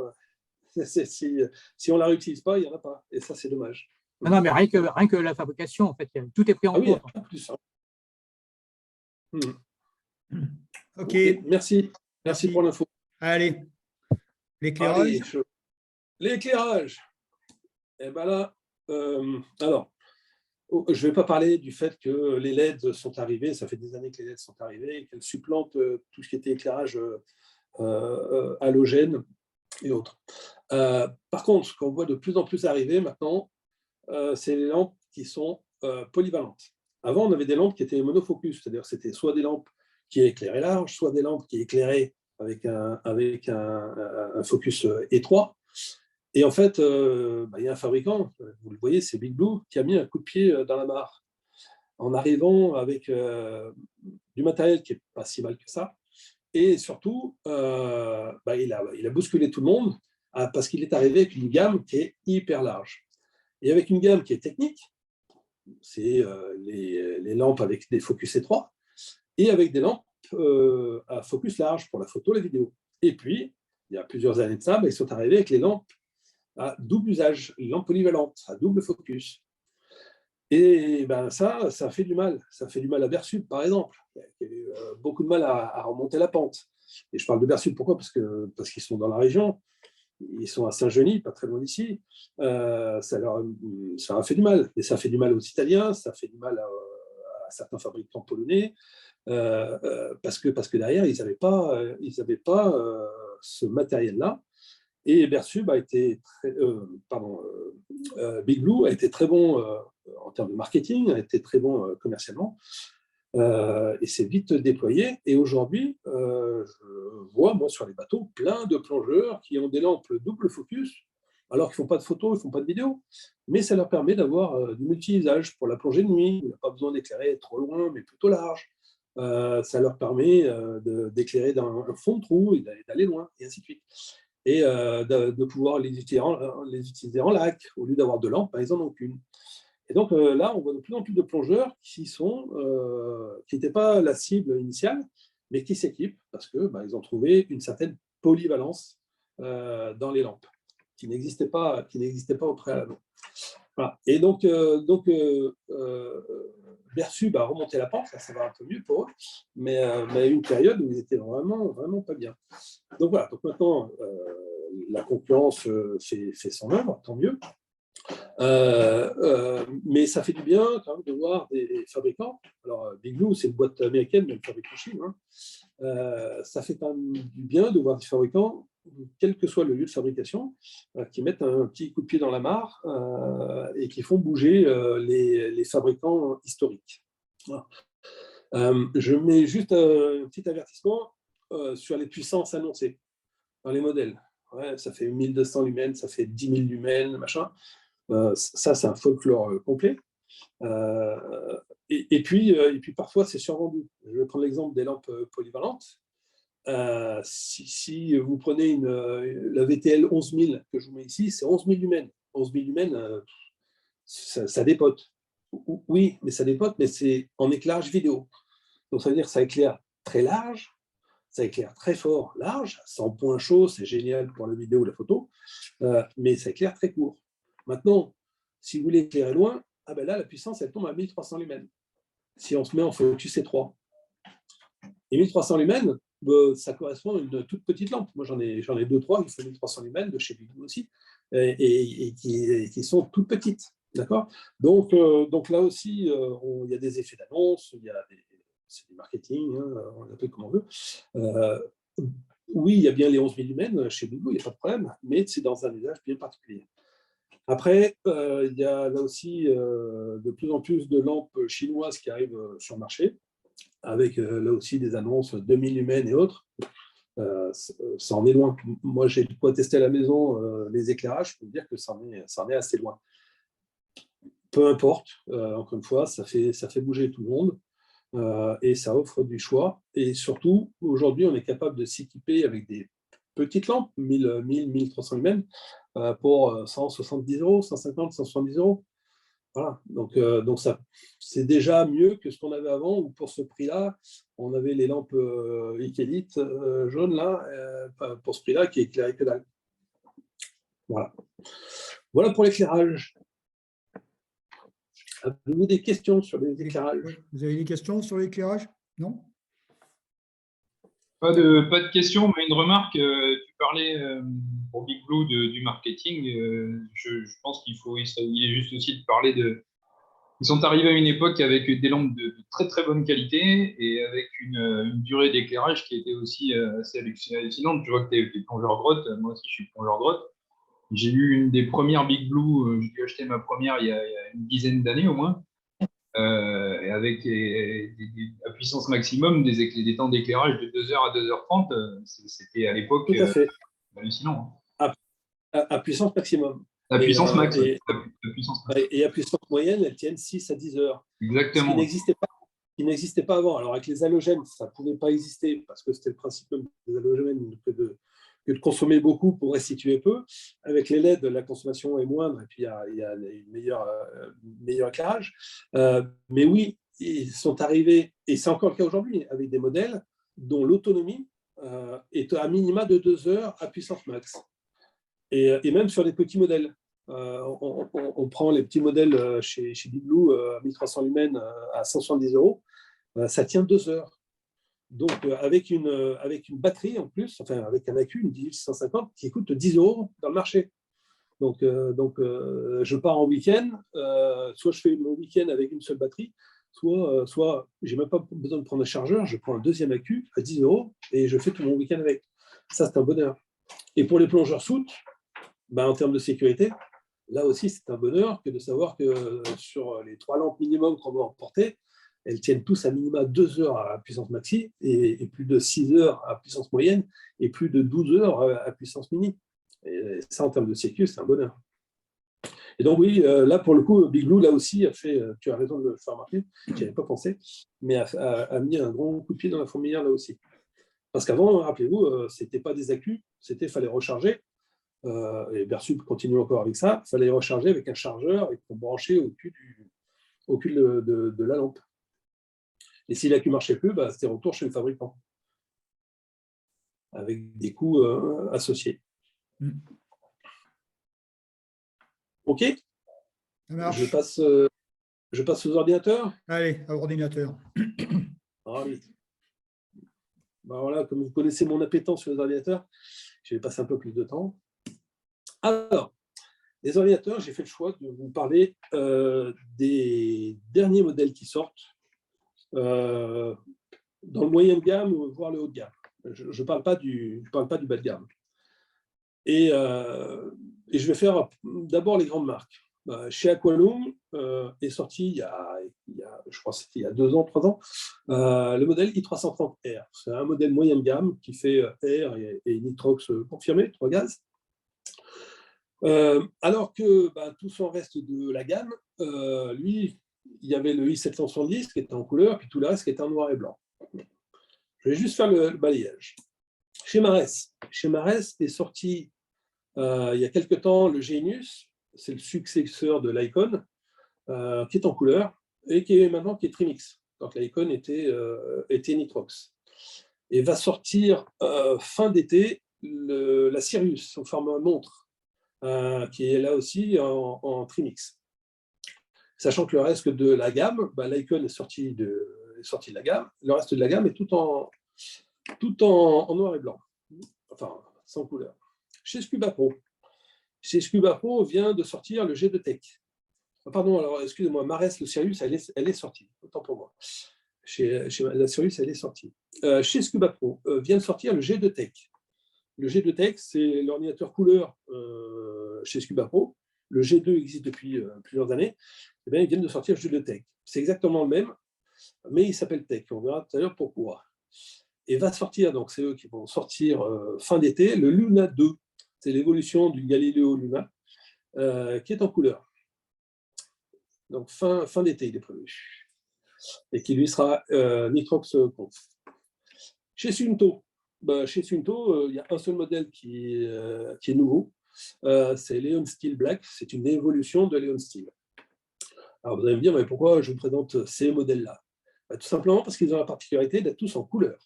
si on ne la réutilise pas, il n'y en a pas. Et ça, c'est dommage. Non, mais rien que la fabrication, en fait, tout est pris en compte. En plus, hein. OK. Merci pour l'info. Allez, l'éclairage. L'éclairage. Et ben là, alors, je ne vais pas parler du fait que les LED sont arrivés. Ça fait des années que les LED sont arrivés et qu'elles supplantent tout ce qui était éclairage halogène et autres. Par contre, ce qu'on voit de plus en plus arriver maintenant, c'est les lampes qui sont polyvalentes. Avant, on avait des lampes qui étaient monofocus, c'est-à-dire c'était soit des lampes qui éclairaient large, soit des lampes qui éclairaient avec un focus étroit. Et en fait, il y a un fabricant, vous le voyez, c'est Big Blue, qui a mis un coup de pied dans la mare en arrivant avec du matériel qui n'est pas si mal que ça. Et surtout, il a bousculé tout le monde parce qu'il est arrivé avec une gamme qui est hyper large. Et avec une gamme qui est technique, c'est les lampes avec des focus étroits, et avec des lampes à focus large pour la photo, la vidéo. Et puis, il y a plusieurs années de ça, ils sont arrivés avec les lampes à double usage, les lampes polyvalentes, à double focus. Et ça fait du mal. Ça fait du mal à Bersub, par exemple, qui a eu beaucoup de mal à remonter la pente. Et je parle de Bersub, pourquoi ? Parce qu'ils sont dans la région. Ils sont à Saint-Genis, pas très loin d'ici. Ça a fait du mal. Et ça fait du mal aux Italiens, ça fait du mal à certains fabricants polonais, parce que derrière, ils n'avaient pas ce matériel-là. Et Bersub a été Big Blue a été très bon en termes de marketing, a été très bon commercialement. Et c'est vite déployé. Et aujourd'hui, je vois, moi, sur les bateaux, plein de plongeurs qui ont des lampes double focus, alors qu'ils ne font pas de photos, ils ne font pas de vidéos. Mais ça leur permet d'avoir du multi-usage pour la plongée de nuit. Il n'y a pas besoin d'éclairer trop loin, mais plutôt large. Ça leur permet d'éclairer dans un fond de trou et d'aller loin, et ainsi de suite. Et de pouvoir les utiliser en lac. Au lieu d'avoir deux lampes, ils n'en ont qu'une. Et donc là, on voit de plus en plus de plongeurs qui n'étaient pas la cible initiale, mais qui s'équipent parce que ils ont trouvé une certaine polyvalence dans les lampes qui n'existait pas au préalable. Voilà. Et donc Berçu a remonté la pente, ça va un peu mieux pour eux, mais à une période où ils étaient vraiment pas bien. Donc voilà, donc maintenant la concurrence fait son œuvre, tant mieux. Mais ça fait du bien quand même de voir des fabricants. Alors, Big Blue, c'est une boîte américaine, mais elle fabrique en Chine. Ça fait quand même du bien de voir des fabricants, quel que soit le lieu de fabrication, qui mettent un petit coup de pied dans la mare et qui font bouger les fabricants historiques. Voilà. Je mets juste un petit avertissement sur les puissances annoncées dans les modèles. Ouais, ça fait 1200 lumens, ça fait 10 000 lumens, machin. Ça, c'est un folklore complet. Et puis parfois, c'est survendu. Je vais prendre l'exemple des lampes polyvalentes. Si vous prenez la VTL 11000 que je vous mets ici, c'est 11 000 lumens. 11 000 lumens, ça dépote. Oui, mais ça dépote, mais c'est en éclairage vidéo. Donc, ça veut dire que ça éclaire très large, ça éclaire très fort, large, sans point chaud, c'est génial pour la vidéo ou la photo, mais ça éclaire très court. Maintenant, si vous voulez éclairer loin, là, la puissance, elle tombe à 1300 lumens. Si on se met en focus étroit. Et 1300 lumens, ça correspond à une toute petite lampe. Moi, j'en ai 2-3 qui font 1300 lumens, de chez Big Blue aussi, et qui sont toutes petites. D'accord ? Donc là aussi, il y a des effets d'annonce, c'est du marketing, on l'appelle comme on veut. Oui, il y a bien les 11 000 lumens chez Big Blue, il n'y a pas de problème, mais c'est dans un usage bien particulier. Après, il y a là aussi de plus en plus de lampes chinoises qui arrivent sur le marché, avec là aussi des annonces 2000 lumens et autres. Ça en est loin. Moi, j'ai de quoi tester à la maison les éclairages, je peux vous dire que ça en est assez loin. Peu importe, encore une fois, ça fait bouger tout le monde et ça offre du choix. Et surtout, aujourd'hui, on est capable de s'équiper avec des petites lampes, 1300 lumens, pour 170 €, 150, 170 €. Voilà, donc ça, c'est déjà mieux que ce qu'on avait avant, où pour ce prix-là, on avait les lampes Ikelite jaunes, là, pour ce prix-là, qui éclairaient que dalle. Voilà pour l'éclairage. Avez-vous des questions sur les éclairages ? Vous avez des questions sur l'éclairage? Non? Pas de questions, mais une remarque. Tu parlais pour Big Blue du marketing. Je pense il est juste aussi de parler de. Ils sont arrivés à une époque avec des lampes de très très bonne qualité et avec une durée d'éclairage qui était aussi assez hallucinante. Je vois que tu es plongeur grotte. Moi aussi, je suis plongeur grotte. J'ai eu une des premières Big Blue. J'ai dû acheter ma première il y a une dizaine d'années au moins. Et avec la puissance maximum, des temps d'éclairage de 2h à 2h30, c'était à l'époque hallucinant. À puissance maximum. La puissance max. Et à puissance moyenne, elles tiennent 6 à 10 heures. Exactement. Ce qui n'existait pas avant. Alors avec les halogènes, ça ne pouvait pas exister parce que c'était le principe des halogènes que de consommer beaucoup pour restituer peu. Avec les LED, la consommation est moindre et puis il y a une meilleur éclairage. Mais oui, ils sont arrivés, et c'est encore le cas aujourd'hui, avec des modèles dont l'autonomie est à minima de 2 heures à puissance max. Et même sur des petits modèles. On prend les petits modèles chez Big Blue à 1300 lumens à 170 €, ça tient 2 heures. Donc, avec une batterie en plus, enfin avec un accu, une 18650, qui coûte 10 € dans le marché. Donc je pars en week-end, soit je fais mon week-end avec une seule batterie, soit je n'ai même pas besoin de prendre un chargeur, je prends un deuxième accu à 10 € et je fais tout mon week-end avec. Ça, c'est un bonheur. Et pour les plongeurs soutes, en termes de sécurité, là aussi, c'est un bonheur que de savoir que sur les 3 lampes minimum qu'on va emporter, elles tiennent tous à minima 2 heures à puissance maxi et plus de 6 heures à puissance moyenne et plus de 12 heures à puissance mini. Et ça, en termes de sécu, c'est un bonheur. Et donc, oui, là, pour le coup, Big Blue, là aussi, a fait, tu as raison de le faire remarquer, je n'y avais pas pensé, mais a mis un grand coup de pied dans la fourmilière, là aussi. Parce qu'avant, rappelez-vous, ce n'était pas des accus, fallait recharger. Et Berçu continue encore avec ça, il fallait recharger avec un chargeur et qu'on branchait au cul de la lampe. Et si l'accu ne marchait plus, c'était retour chez le fabricant. avec des coûts associés. OK, Ça marche. je passe aux ordinateurs. Allez, à ordinateur. Ah oui. Ben voilà, comme vous connaissez mon appétence sur les ordinateurs, je vais passer un peu plus de temps. Alors, les ordinateurs, j'ai fait le choix de vous parler des derniers modèles qui sortent dans le moyen de gamme, voire le haut de gamme. Je ne parle pas du bas de gamme. Et je vais faire d'abord les grandes marques. Chez Aqualung est sorti je crois que c'était il y a 2 ans, 3 ans, le modèle i330R. C'est un modèle moyen de gamme qui fait air et nitrox confirmé, 3 gaz. Alors que tout son reste de la gamme, lui, il y avait le i770 qui était en couleur, puis tout le reste qui était en noir et blanc. Je vais juste faire le balayage. Chez Marès est sorti il y a quelque temps le Genius, c'est le successeur de l'Icon, qui est en couleur et qui est Trimix. Donc l'Icon était Nitrox. Et va sortir fin d'été la Sirius au format montre, qui est là aussi en Trimix. Sachant que le reste de la gamme, l'Icon est sorti de la gamme, le reste de la gamme est tout en noir et blanc, enfin sans couleur. Chez Scuba Pro vient de sortir le G2 Tech. Pardon, alors excusez-moi, Marès, le Sirius, elle est sortie, autant pour moi. Chez la Sirius, elle est sortie. Chez Scuba Pro vient de sortir le G2 Tech. Le G2 Tech, c'est l'ordinateur couleur chez Scuba Pro. Le G2 existe depuis plusieurs années. Eh bien, ils viennent de sortir le G2 Tech. C'est exactement le même, mais il s'appelle Tech. On verra tout à l'heure pourquoi. Et va sortir, donc c'est eux qui vont sortir fin d'été, le Luna 2. C'est l'évolution du Galileo Luna, qui est en couleur. Donc fin d'été, il est prévu. Et qui lui sera Nitrox Conf. Chez Sunto, il y a un seul modèle qui est nouveau. C'est Leon Steel Black. C'est une évolution de Leon Steel. Alors vous allez me dire, mais pourquoi je vous présente ces modèles-là? Tout simplement parce qu'ils ont la particularité d'être tous en couleur.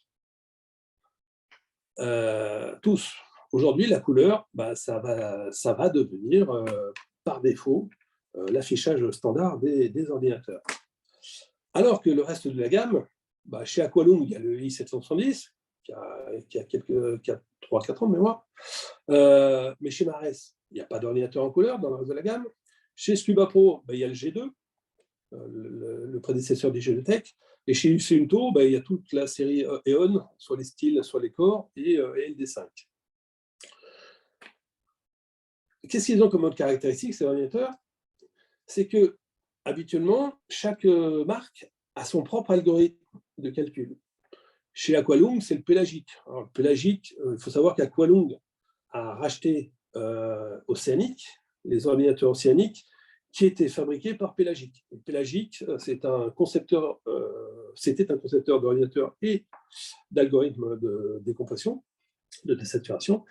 Tous. Aujourd'hui, la couleur, ça va devenir par défaut l'affichage standard des ordinateurs. Alors que le reste de la gamme, chez Aqualung, il y a le i770, qui a 3-4 ans de mémoire, mais chez Marès, il n'y a pas d'ordinateur en couleur dans le reste de la gamme. Chez Scuba Pro, il y a le G2, le prédécesseur du G2 Tech. Et chez Sunto, il y a toute la série Eon, soit les styles, soit les corps, et LD5. Qu'est-ce qu'ils ont comme autre caractéristique, ces ordinateurs? C'est que, habituellement, chaque marque a son propre algorithme de calcul. Chez Aqualung, c'est le pélagique. Alors, le pélagique, il faut savoir qu'Aqualung a racheté Océanic, les ordinateurs océaniques, qui étaient fabriqués par Pélagique. Pélagique, c'était un concepteur d'ordinateur et d'algorithmes de décompression, de désaturation,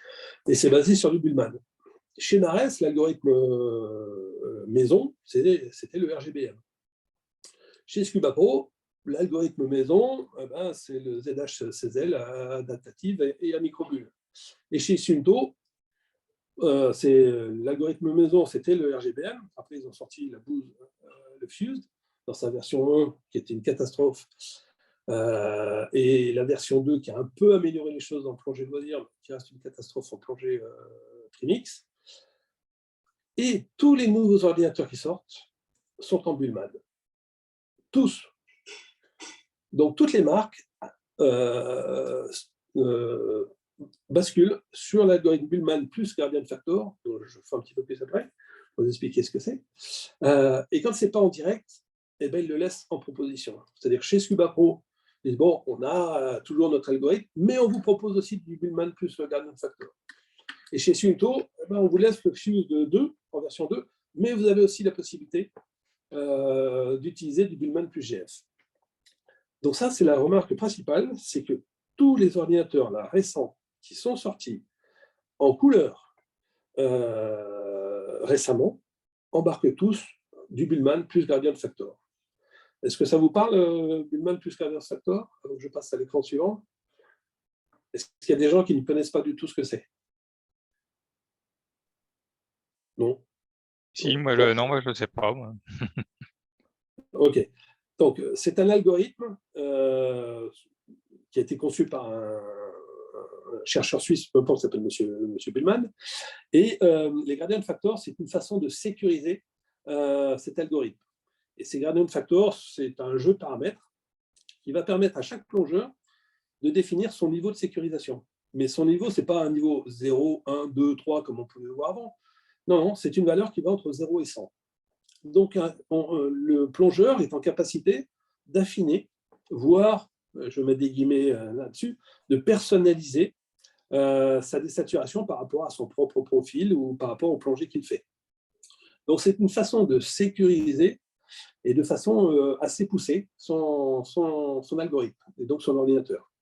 et c'est basé sur du Bullman. Chez Marès, l'algorithme maison, c'était le RGBM. Chez Scuba Pro, l'algorithme maison, c'est le ZHCZL adaptative et à microbulle. Et chez Sunto, l'algorithme maison, c'était le RGBM. Après, ils ont sorti la bouse, le Fused, dans sa version 1, qui était une catastrophe. Et la version 2, qui a un peu amélioré les choses dans le plongée loisir, mais qui reste une catastrophe en plongée Trimix. Et tous les nouveaux ordinateurs qui sortent sont en Bullman. Tous. Donc, toutes les marques basculent sur l'algorithme Bullman plus Guardian Factor. Donc, je ferai un petit peu plus après pour vous expliquer ce que c'est. Et quand ce n'est pas en direct, ils le laissent en proposition. C'est-à-dire chez Scuba Pro, ils disent, bon, on a toujours notre algorithme, mais on vous propose aussi du Bullman plus le Guardian Factor. Et chez Sunto, on vous laisse le Fuse de 2 en version 2, mais vous avez aussi la possibilité d'utiliser du Bullman plus GF. Donc ça, c'est la remarque principale, c'est que tous les ordinateurs là, récents qui sont sortis en couleur récemment embarquent tous du Bullman plus Guardian Factor. Est-ce que ça vous parle, Bullman plus Guardian Factor? Alors, je passe à l'écran suivant. Est-ce qu'il y a des gens qui ne connaissent pas du tout ce que c'est? Non? Si, moi, moi, je ne sais pas. Moi. OK. Donc, c'est un algorithme qui a été conçu par un chercheur suisse, peu importe, s'appelle Monsieur Bellman. Et les gradient factors, c'est une façon de sécuriser cet algorithme. Et ces gradient factors, c'est un jeu de paramètres qui va permettre à chaque plongeur de définir son niveau de sécurisation. Mais son niveau, ce n'est pas un niveau 0, 1, 2, 3, comme on pouvait le voir avant. Non, c'est une valeur qui va entre 0 et 100. Donc, le plongeur est en capacité d'affiner, voire, je mets des guillemets là-dessus, de personnaliser sa désaturation par rapport à son propre profil ou par rapport au plongée qu'il fait. Donc, c'est une façon de sécuriser et de façon assez poussée son algorithme et donc son ordinateur.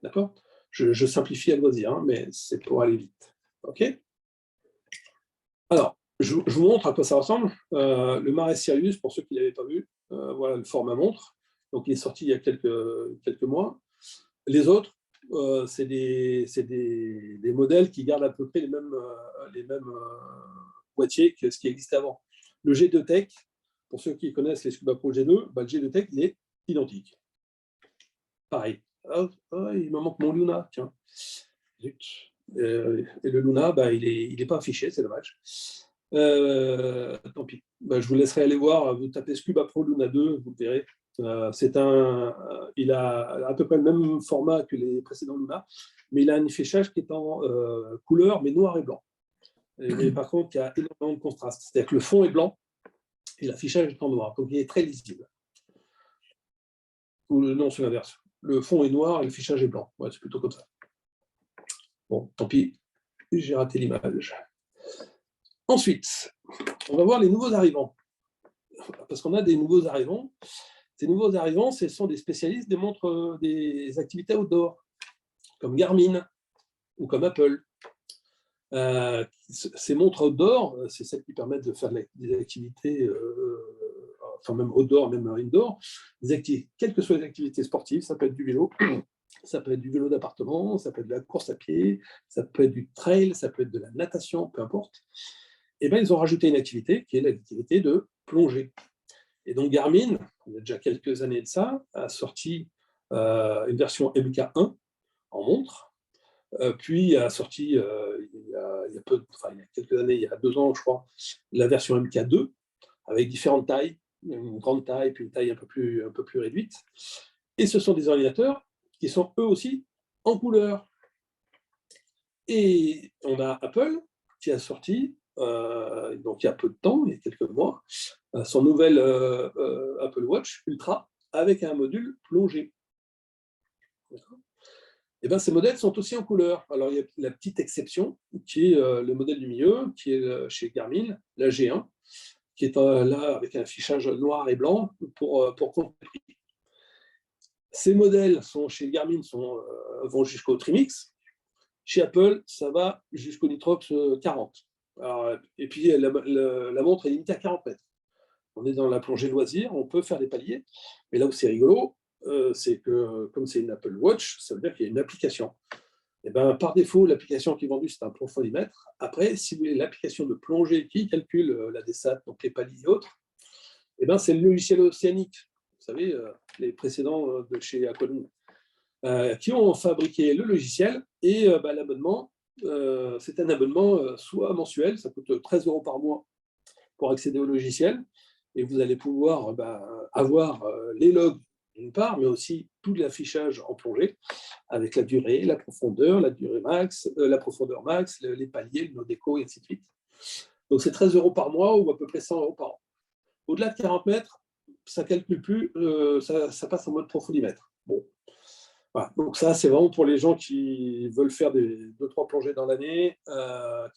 D'accord? Je simplifie à loisir, hein, mais c'est pour aller vite. OK? Alors, je vous montre à quoi ça ressemble. Le Mare Sirius, pour ceux qui ne l'avaient pas vu, voilà le format montre. Donc, il est sorti il y a quelques mois. Les autres, c'est des modèles qui gardent à peu près les mêmes boîtiers que ce qui existait avant. Le G2 Tech, pour ceux qui connaissent les Scuba Pro G2, le G2 Tech, il est identique. Pareil. Il me manque mon Luna, tiens. Zut. Et le Luna, il n'est pas affiché, c'est dommage. Tant pis. Je vous laisserai aller voir. Vous tapez Scuba Pro Luna 2, vous le verrez. Il a à peu près le même format que les précédents Luna, mais il a un affichage qui est en couleur, mais noir et blanc. Et par contre, il y a énormément de contraste. C'est-à-dire que le fond est blanc et l'affichage est en noir. Donc, il est très lisible. Ou non, c'est l'inverse. Le fond est noir et l'affichage est blanc. Ouais, c'est plutôt comme ça. Bon, tant pis, j'ai raté l'image. Ensuite, on va voir les nouveaux arrivants. Parce qu'on a des nouveaux arrivants. Ces nouveaux arrivants, ce sont des spécialistes des montres, des activités outdoor, comme Garmin ou comme Apple. Ces montres outdoor, c'est celles qui permettent de faire des activités, enfin même outdoor, même indoor, quelles que soient les activités sportives, ça peut être du vélo, ça peut être du vélo d'appartement, ça peut être de la course à pied, ça peut être du trail, ça peut être de la natation, peu importe. Et bien, ils ont rajouté une activité qui est l'activité de plongée. Et donc Garmin, il y a déjà quelques années de ça, a sorti une version MK1 en montre, puis a sorti il y a quelques années, il y a 2 ans, je crois, la version MK2 avec différentes tailles, une grande taille, puis une taille un peu plus réduite. Et ce sont des ordinateurs qui sont eux aussi en couleur. Et on a Apple qui a sorti, donc il y a peu de temps, il y a quelques mois, son nouvel Apple Watch Ultra avec un module plongé. Et bien, ces modèles sont aussi en couleur. Alors, il y a la petite exception qui est le modèle du milieu, qui est chez Garmin, la G1, qui est là avec un affichage noir et blanc pour compter le prix. Ces modèles sont, chez Garmin vont jusqu'au Trimix. Chez Apple, ça va jusqu'au Nitrox 40. Alors, et puis, la montre est limitée à 40 mètres. On est dans la plongée loisir, on peut faire des paliers. Mais là où c'est rigolo, c'est que comme c'est une Apple Watch, ça veut dire qu'il y a une application. Et ben, par défaut, l'application qui est vendue, c'est un profondimètre. Après, si vous voulez l'application de plongée qui calcule la DSAT, donc les paliers et autres, et ben, c'est le logiciel Océanique. Vous savez, les précédents de chez Apple, qui ont fabriqué le logiciel. Et l'abonnement, c'est un abonnement soit mensuel, ça coûte 13 € par mois pour accéder au logiciel. Et vous allez pouvoir avoir les logs d'une part, mais aussi tout l'affichage en plongée, avec la durée, la profondeur, la durée max, la profondeur max, les paliers, le Nodeco, et ainsi de suite. Donc c'est 13 € par mois ou à peu près 100 € par an. Au-delà de 40 mètres, ça ne calcule plus, ça passe en mode profondimètre. Bon. Voilà. Donc ça, c'est vraiment pour les gens qui veulent faire 2-3 plongées dans l'année,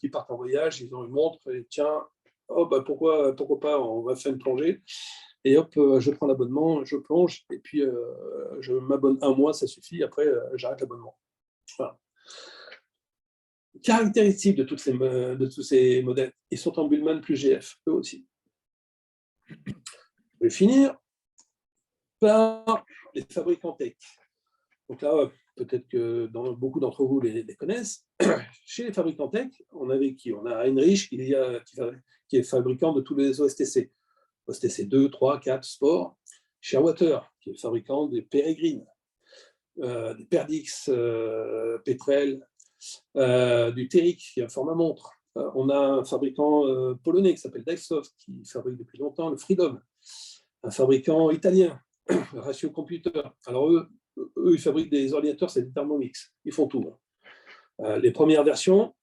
qui partent en voyage, ils ont une montre, et tiens, pourquoi pas, on va faire une plongée. Et hop, je prends l'abonnement, je plonge, et puis je m'abonne 1 mois, ça suffit, après j'arrête l'abonnement. Voilà. Caractéristiques de tous ces modèles, ils sont en Bullman plus GF, eux aussi. Je vais finir par les fabricants tech. Donc là, peut-être que beaucoup d'entre vous les connaissent. Chez les fabricants tech, on avait qui? On a Heinrich qui est fabricant de tous les OSTC. OSTC 2, 3, 4, Sport. Shearwater, qui est le fabricant des Peregrine, des Perdix, Petrel, du Terric, qui est un format montre. On a un fabricant polonais qui s'appelle Divesoft, qui fabrique depuis longtemps le Freedom. Un fabricant italien, Ratio Computer. Alors eux, ils fabriquent des ordinateurs, c'est des Thermomix. Ils font tout. Les premières versions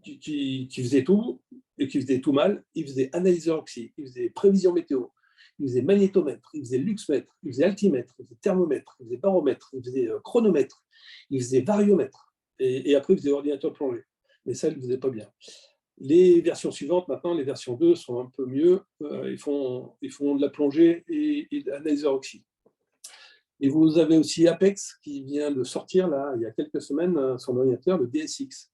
qui faisaient tout et qui faisaient tout mal, ils faisaient analyseur oxy, ils faisaient prévision météo, ils faisaient magnétomètre, ils faisaient luxmètre, ils faisaient altimètre, ils faisaient thermomètre, ils faisaient baromètre, ils faisaient chronomètre, ils faisaient variomètre. Et après, ils faisaient ordinateur plongé. Mais ça, ils ne faisaient pas bien. Les versions suivantes, maintenant, les versions 2 sont un peu mieux. Ils font de la plongée et de l'analyseur oxy. Et vous avez aussi Apex qui vient de sortir, là, il y a quelques semaines, son ordinateur, le DSX.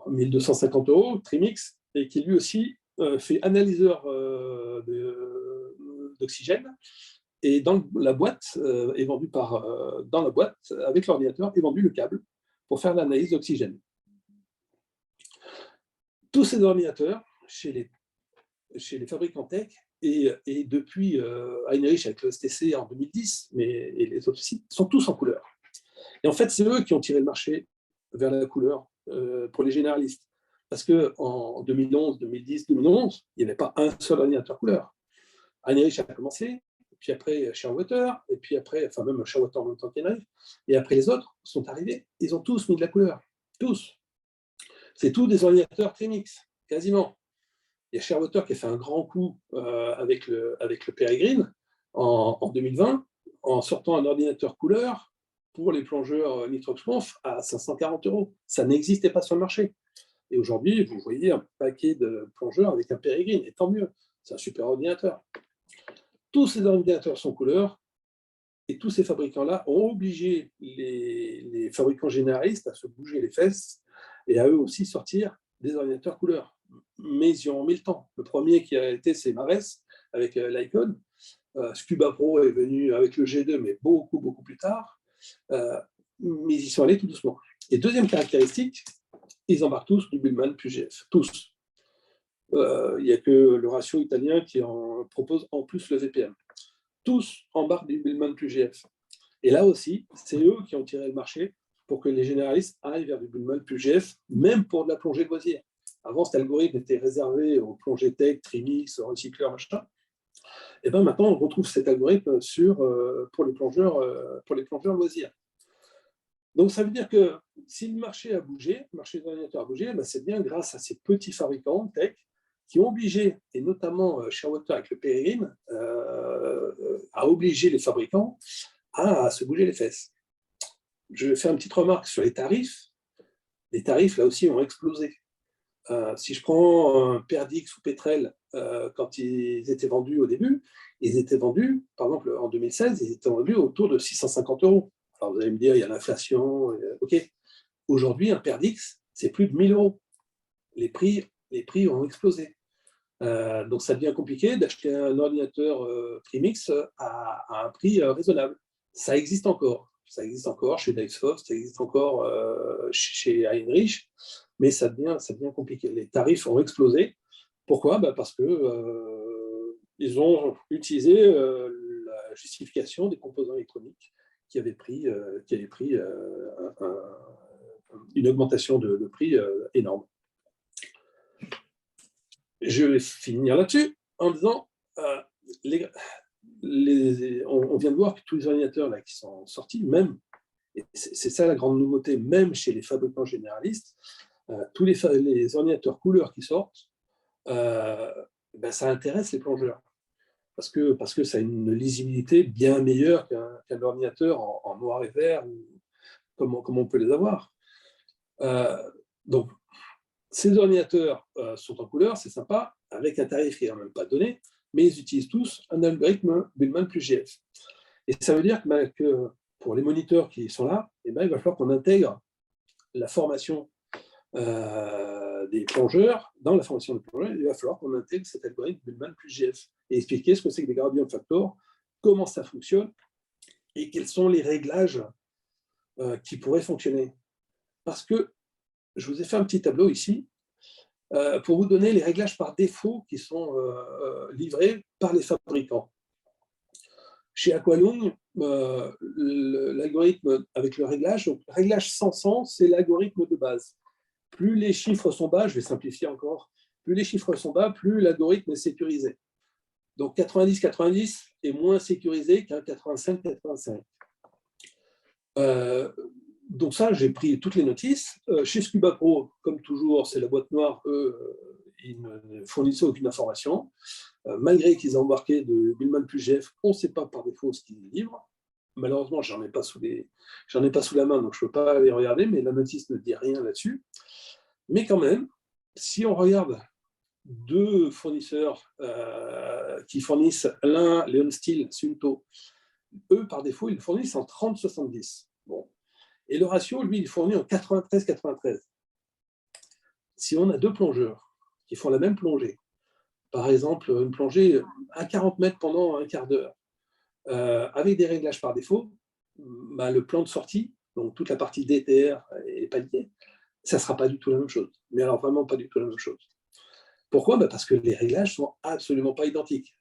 1250 €, Trimix, et qui lui aussi fait analyseur d'oxygène. Et dans la boîte, est vendu dans la boîte, avec l'ordinateur, est vendu le câble pour faire l'analyse d'oxygène. Tous ces ordinateurs, chez les fabricants tech, et depuis Heinrich avec le STC en 2010, et les autres sites, sont tous en couleur. Et en fait, c'est eux qui ont tiré le marché vers la couleur pour les généralistes. Parce qu'en 2011, 2010, 2011, il n'y avait pas un seul ordinateur couleur. Heinrich a commencé, puis après Shearwater, et puis après, enfin même Shearwater en même temps qu'Heinrich, et après les autres sont arrivés, ils ont tous mis de la couleur. Tous. C'est tous des ordinateurs Trimix, quasiment. Il y a Shearwater qui a fait un grand coup avec le Peregrine en 2020, en sortant un ordinateur couleur pour les plongeurs Nitrox-Conf à 540 €. Ça n'existait pas sur le marché. Et aujourd'hui, vous voyez un paquet de plongeurs avec un Peregrine, et tant mieux, c'est un super ordinateur. Tous ces ordinateurs sont couleur, et tous ces fabricants-là ont obligé les fabricants généralistes à se bouger les fesses et à eux aussi sortir des ordinateurs couleur. Mais ils y ont mis le temps. Le premier qui a été, c'est Mares, avec l'Icon. Scuba Pro est venu avec le G2, mais beaucoup, beaucoup plus tard. Mais ils y sont allés tout doucement. Et deuxième caractéristique, ils embarquent tous du Bullman plus GF. Tous. Il n'y a que le ratio italien qui en propose en plus le VPM. Tous embarquent du Bullman plus GF. Et là aussi, c'est eux qui ont tiré le marché pour que les généralistes aillent vers du Bullman plus GF, même pour de la plongée de loisirs. Avant, cet algorithme était réservé aux plongées tech, Trimix, recycleurs, machin. Et bien maintenant, on retrouve cet algorithme pour les plongeurs loisirs. Donc, ça veut dire que si le marché a bougé, le marché des ordinateurs a bougé, ben c'est bien grâce à ces petits fabricants tech qui ont obligé, et notamment Shearwater avec le Peregrine, a obligé les fabricants à se bouger les fesses. Je vais faire une petite remarque sur les tarifs. Les tarifs, là aussi, ont explosé. Si je prends un Perdix ou Petrel, quand ils étaient vendus au début, ils étaient vendus, par exemple, en 2016, ils étaient vendus autour de 650 €. Alors, vous allez me dire, il y a l'inflation. OK. Aujourd'hui, un Perdix, c'est plus de 1 000 €. Les prix ont explosé. Donc, ça devient compliqué d'acheter un ordinateur Trimix à un prix raisonnable. Ça existe encore. Ça existe encore chez Divesoft, ça existe encore chez Heinrich, mais ça devient compliqué. Les tarifs ont explosé. Pourquoi ? Parce qu'ils ont utilisé la justification des composants électroniques qui avaient pris une augmentation de prix énorme. Je vais finir là-dessus en disant on vient de voir que tous les ordinateurs là, qui sont sortis, même, et c'est ça la grande nouveauté, même chez les fabricants généralistes, tous les ordinateurs couleurs qui sortent, ça intéresse les plongeurs. Parce que ça a une lisibilité bien meilleure qu'un ordinateur en noir et vert, comme on peut les avoir. Donc, ces ordinateurs sont en couleur, c'est sympa, avec un tarif qui n'est même pas donné, mais ils utilisent tous un algorithme Bullman plus GF. Et ça veut dire que pour les moniteurs qui sont là, il va falloir qu'on intègre la formation des plongeurs. Dans la formation des plongeurs, il va falloir qu'on intègre cet algorithme Bullman plus GF et expliquer ce que c'est que des gradient factors, comment ça fonctionne et quels sont les réglages qui pourrait fonctionner. Parce que je vous ai fait un petit tableau ici pour vous donner les réglages par défaut qui sont livrés par les fabricants. Chez Aqualung, l'algorithme avec le réglage, donc réglage 100-100, c'est l'algorithme de base. Plus les chiffres sont bas, je vais simplifier encore, plus les chiffres sont bas, plus l'algorithme est sécurisé. Donc 90-90 est moins sécurisé qu'un 85-85. Donc ça, j'ai pris toutes les notices. Chez Scuba Pro, comme toujours, c'est la boîte noire, eux, ils ne fournissaient aucune information. Malgré qu'ils aient embarqué de Billman plus GF, on ne sait pas par défaut ce qu'ils livrent. Malheureusement, je n'en ai pas sous la main, donc je ne peux pas les regarder, mais la notice ne dit rien là-dessus. Mais quand même, si on regarde deux fournisseurs qui fournissent, l'un, Leon Steel, Sunto, eux, par défaut, ils fournissent en 30-70. Bon. Et le ratio, lui, il fournit en 93-93. Si on a deux plongeurs qui font la même plongée, par exemple, une plongée à 40 mètres pendant un quart d'heure, avec des réglages par défaut, bah, le plan de sortie, donc toute la partie DTR et palier, ça ne sera pas du tout la même chose. Mais alors vraiment pas du tout la même chose. Pourquoi ? Bah, parce que les réglages sont absolument pas identiques.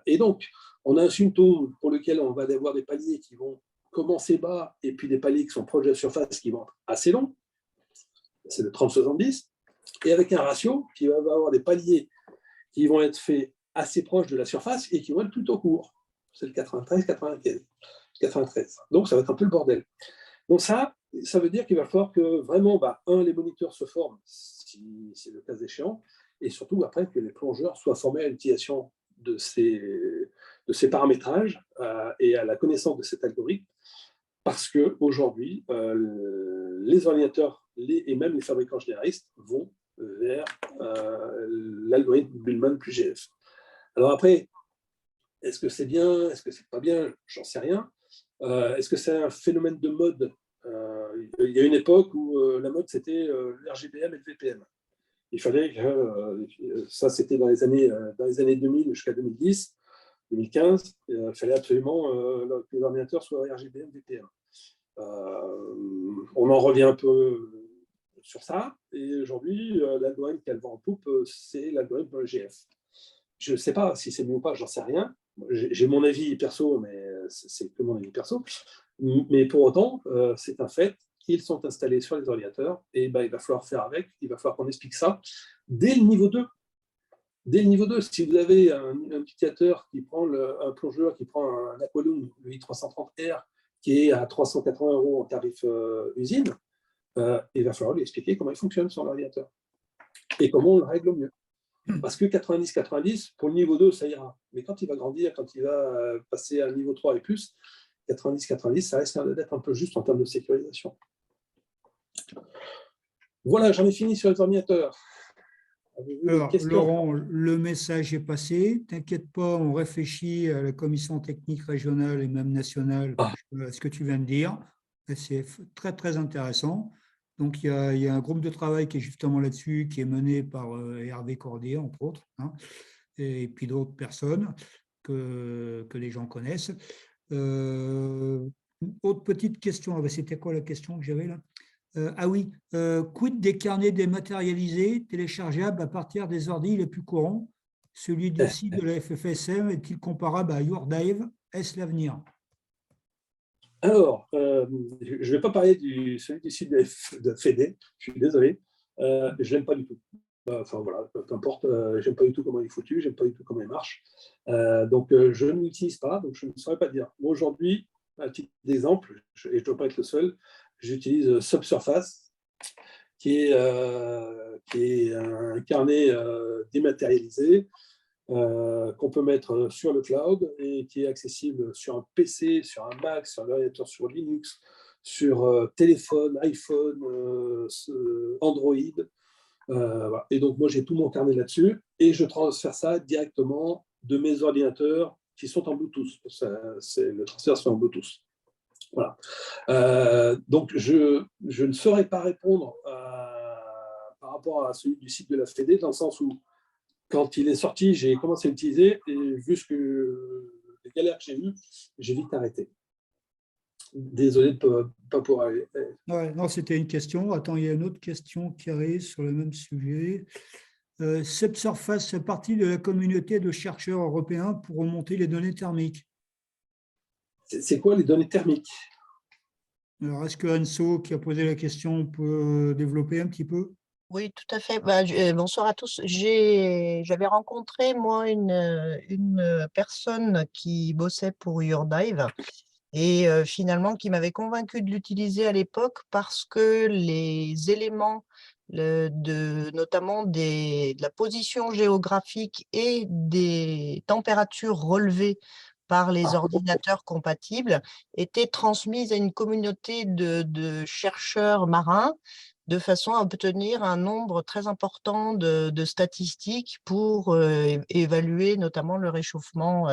Et donc, on a un Sunto pour lequel on va avoir des paliers qui vont commencer bas et puis des paliers qui sont proches de la surface qui vont être assez longs. C'est le 30-70. Et avec un ratio qui va avoir des paliers qui vont être faits assez proches de la surface et qui vont être plutôt courts. C'est le 93. Donc, ça va être un peu le bordel. Donc ça veut dire qu'il va falloir que vraiment, les moniteurs se forment, si c'est le cas échéant, et surtout après que les plongeurs soient formés à l'utilisation de ces paramétrages et à la connaissance de cet algorithme, parce qu'aujourd'hui, les ordinateurs et même les fabricants généralistes vont vers l'algorithme Billman plus GF. Alors après, est-ce que c'est bien, est-ce que c'est pas bien, j'en sais rien. Est-ce que c'est un phénomène de mode ? Il y a une époque où la mode, c'était l'RGBM et le VPM. Il fallait que, ça c'était dans les années 2000 jusqu'à 2010, 2015, il fallait absolument que les ordinateurs soient RGBM, VPM. On en revient un peu sur ça, et aujourd'hui, l'algorithme qu'elle vend en poupe, c'est l'algorithme GF. Je ne sais pas si c'est mieux ou pas, j'en sais rien. J'ai mon avis perso, mais c'est que mon avis perso. Mais pour autant, c'est un fait qu'ils sont installés sur les ordinateurs et il va falloir faire avec, il va falloir qu'on explique ça dès le niveau 2. Dès le niveau 2, si vous avez un utilisateur qui prend un plongeur qui prend un Aqualung, le i330R, qui est à 380 € en tarif usine, il va falloir lui expliquer comment il fonctionne sur l'ordinateur et comment on le règle au mieux. Parce que 90-90, pour le niveau 2, ça ira. Mais quand il va grandir, quand il va passer à un niveau 3 et plus, 90-90, ça risque d'être un peu juste en termes de sécurisation. Voilà, j'en ai fini sur les ordinateurs. Alors, Laurent, le message est passé. T'inquiète pas, on réfléchit à la commission technique régionale et même nationale à ce que tu viens de dire. C'est très, très intéressant. Donc, il y a un groupe de travail qui est justement là-dessus, qui est mené par Hervé Cordier, entre autres, hein, et puis d'autres personnes que les gens connaissent. Autre petite question, c'était quoi la question que j'avais là ? Ah oui, quid des carnets dématérialisés téléchargeables à partir des ordi les plus courants? Celui du site de la FFSM est-il comparable à YourDive? Est-ce l'avenir? Alors, je ne vais pas parler celui du site de FED, je suis désolé, je ne l'aime pas du tout. Enfin voilà, peu importe, je n'aime pas du tout comment il est foutu, je n'aime pas du tout comment il marche. Donc, je ne l'utilise pas, donc je ne saurais pas dire. Moi, aujourd'hui, à titre d'exemple, et je ne dois pas être le seul, j'utilise Subsurface, qui est un carnet dématérialisé qu'on peut mettre sur le cloud et qui est accessible sur un PC, sur un Mac, sur un ordinateur sur Linux, sur téléphone, iPhone, Android. Voilà. Et donc, moi, j'ai tout mon carnet là-dessus et je transfère ça directement de mes ordinateurs qui sont en Bluetooth. Le transfert se fait en Bluetooth. Voilà. Donc, je ne saurais pas répondre par rapport à celui du site de la FED, dans le sens où, quand il est sorti, j'ai commencé à l'utiliser et vu les galères que j'ai eues, j'ai vite arrêté. Désolé de ne pas pouvoir aller. Ouais, non, c'était une question. Attends, il y a une autre question qui arrive sur le même sujet. Subsurface fait partie de la communauté de chercheurs européens pour remonter les données thermiques. C'est quoi les données thermiques? Alors, est-ce que Anso, qui a posé la question, peut développer un petit peu? Oui, tout à fait. Bonsoir à tous. J'avais rencontré, moi, une personne qui bossait pour YourDive et finalement qui m'avait convaincu de l'utiliser à l'époque parce que les éléments, notamment de la position géographique et des températures relevées par les ordinateurs compatibles, étaient transmises à une communauté de chercheurs marins de façon à obtenir un nombre très important de statistiques pour évaluer notamment le réchauffement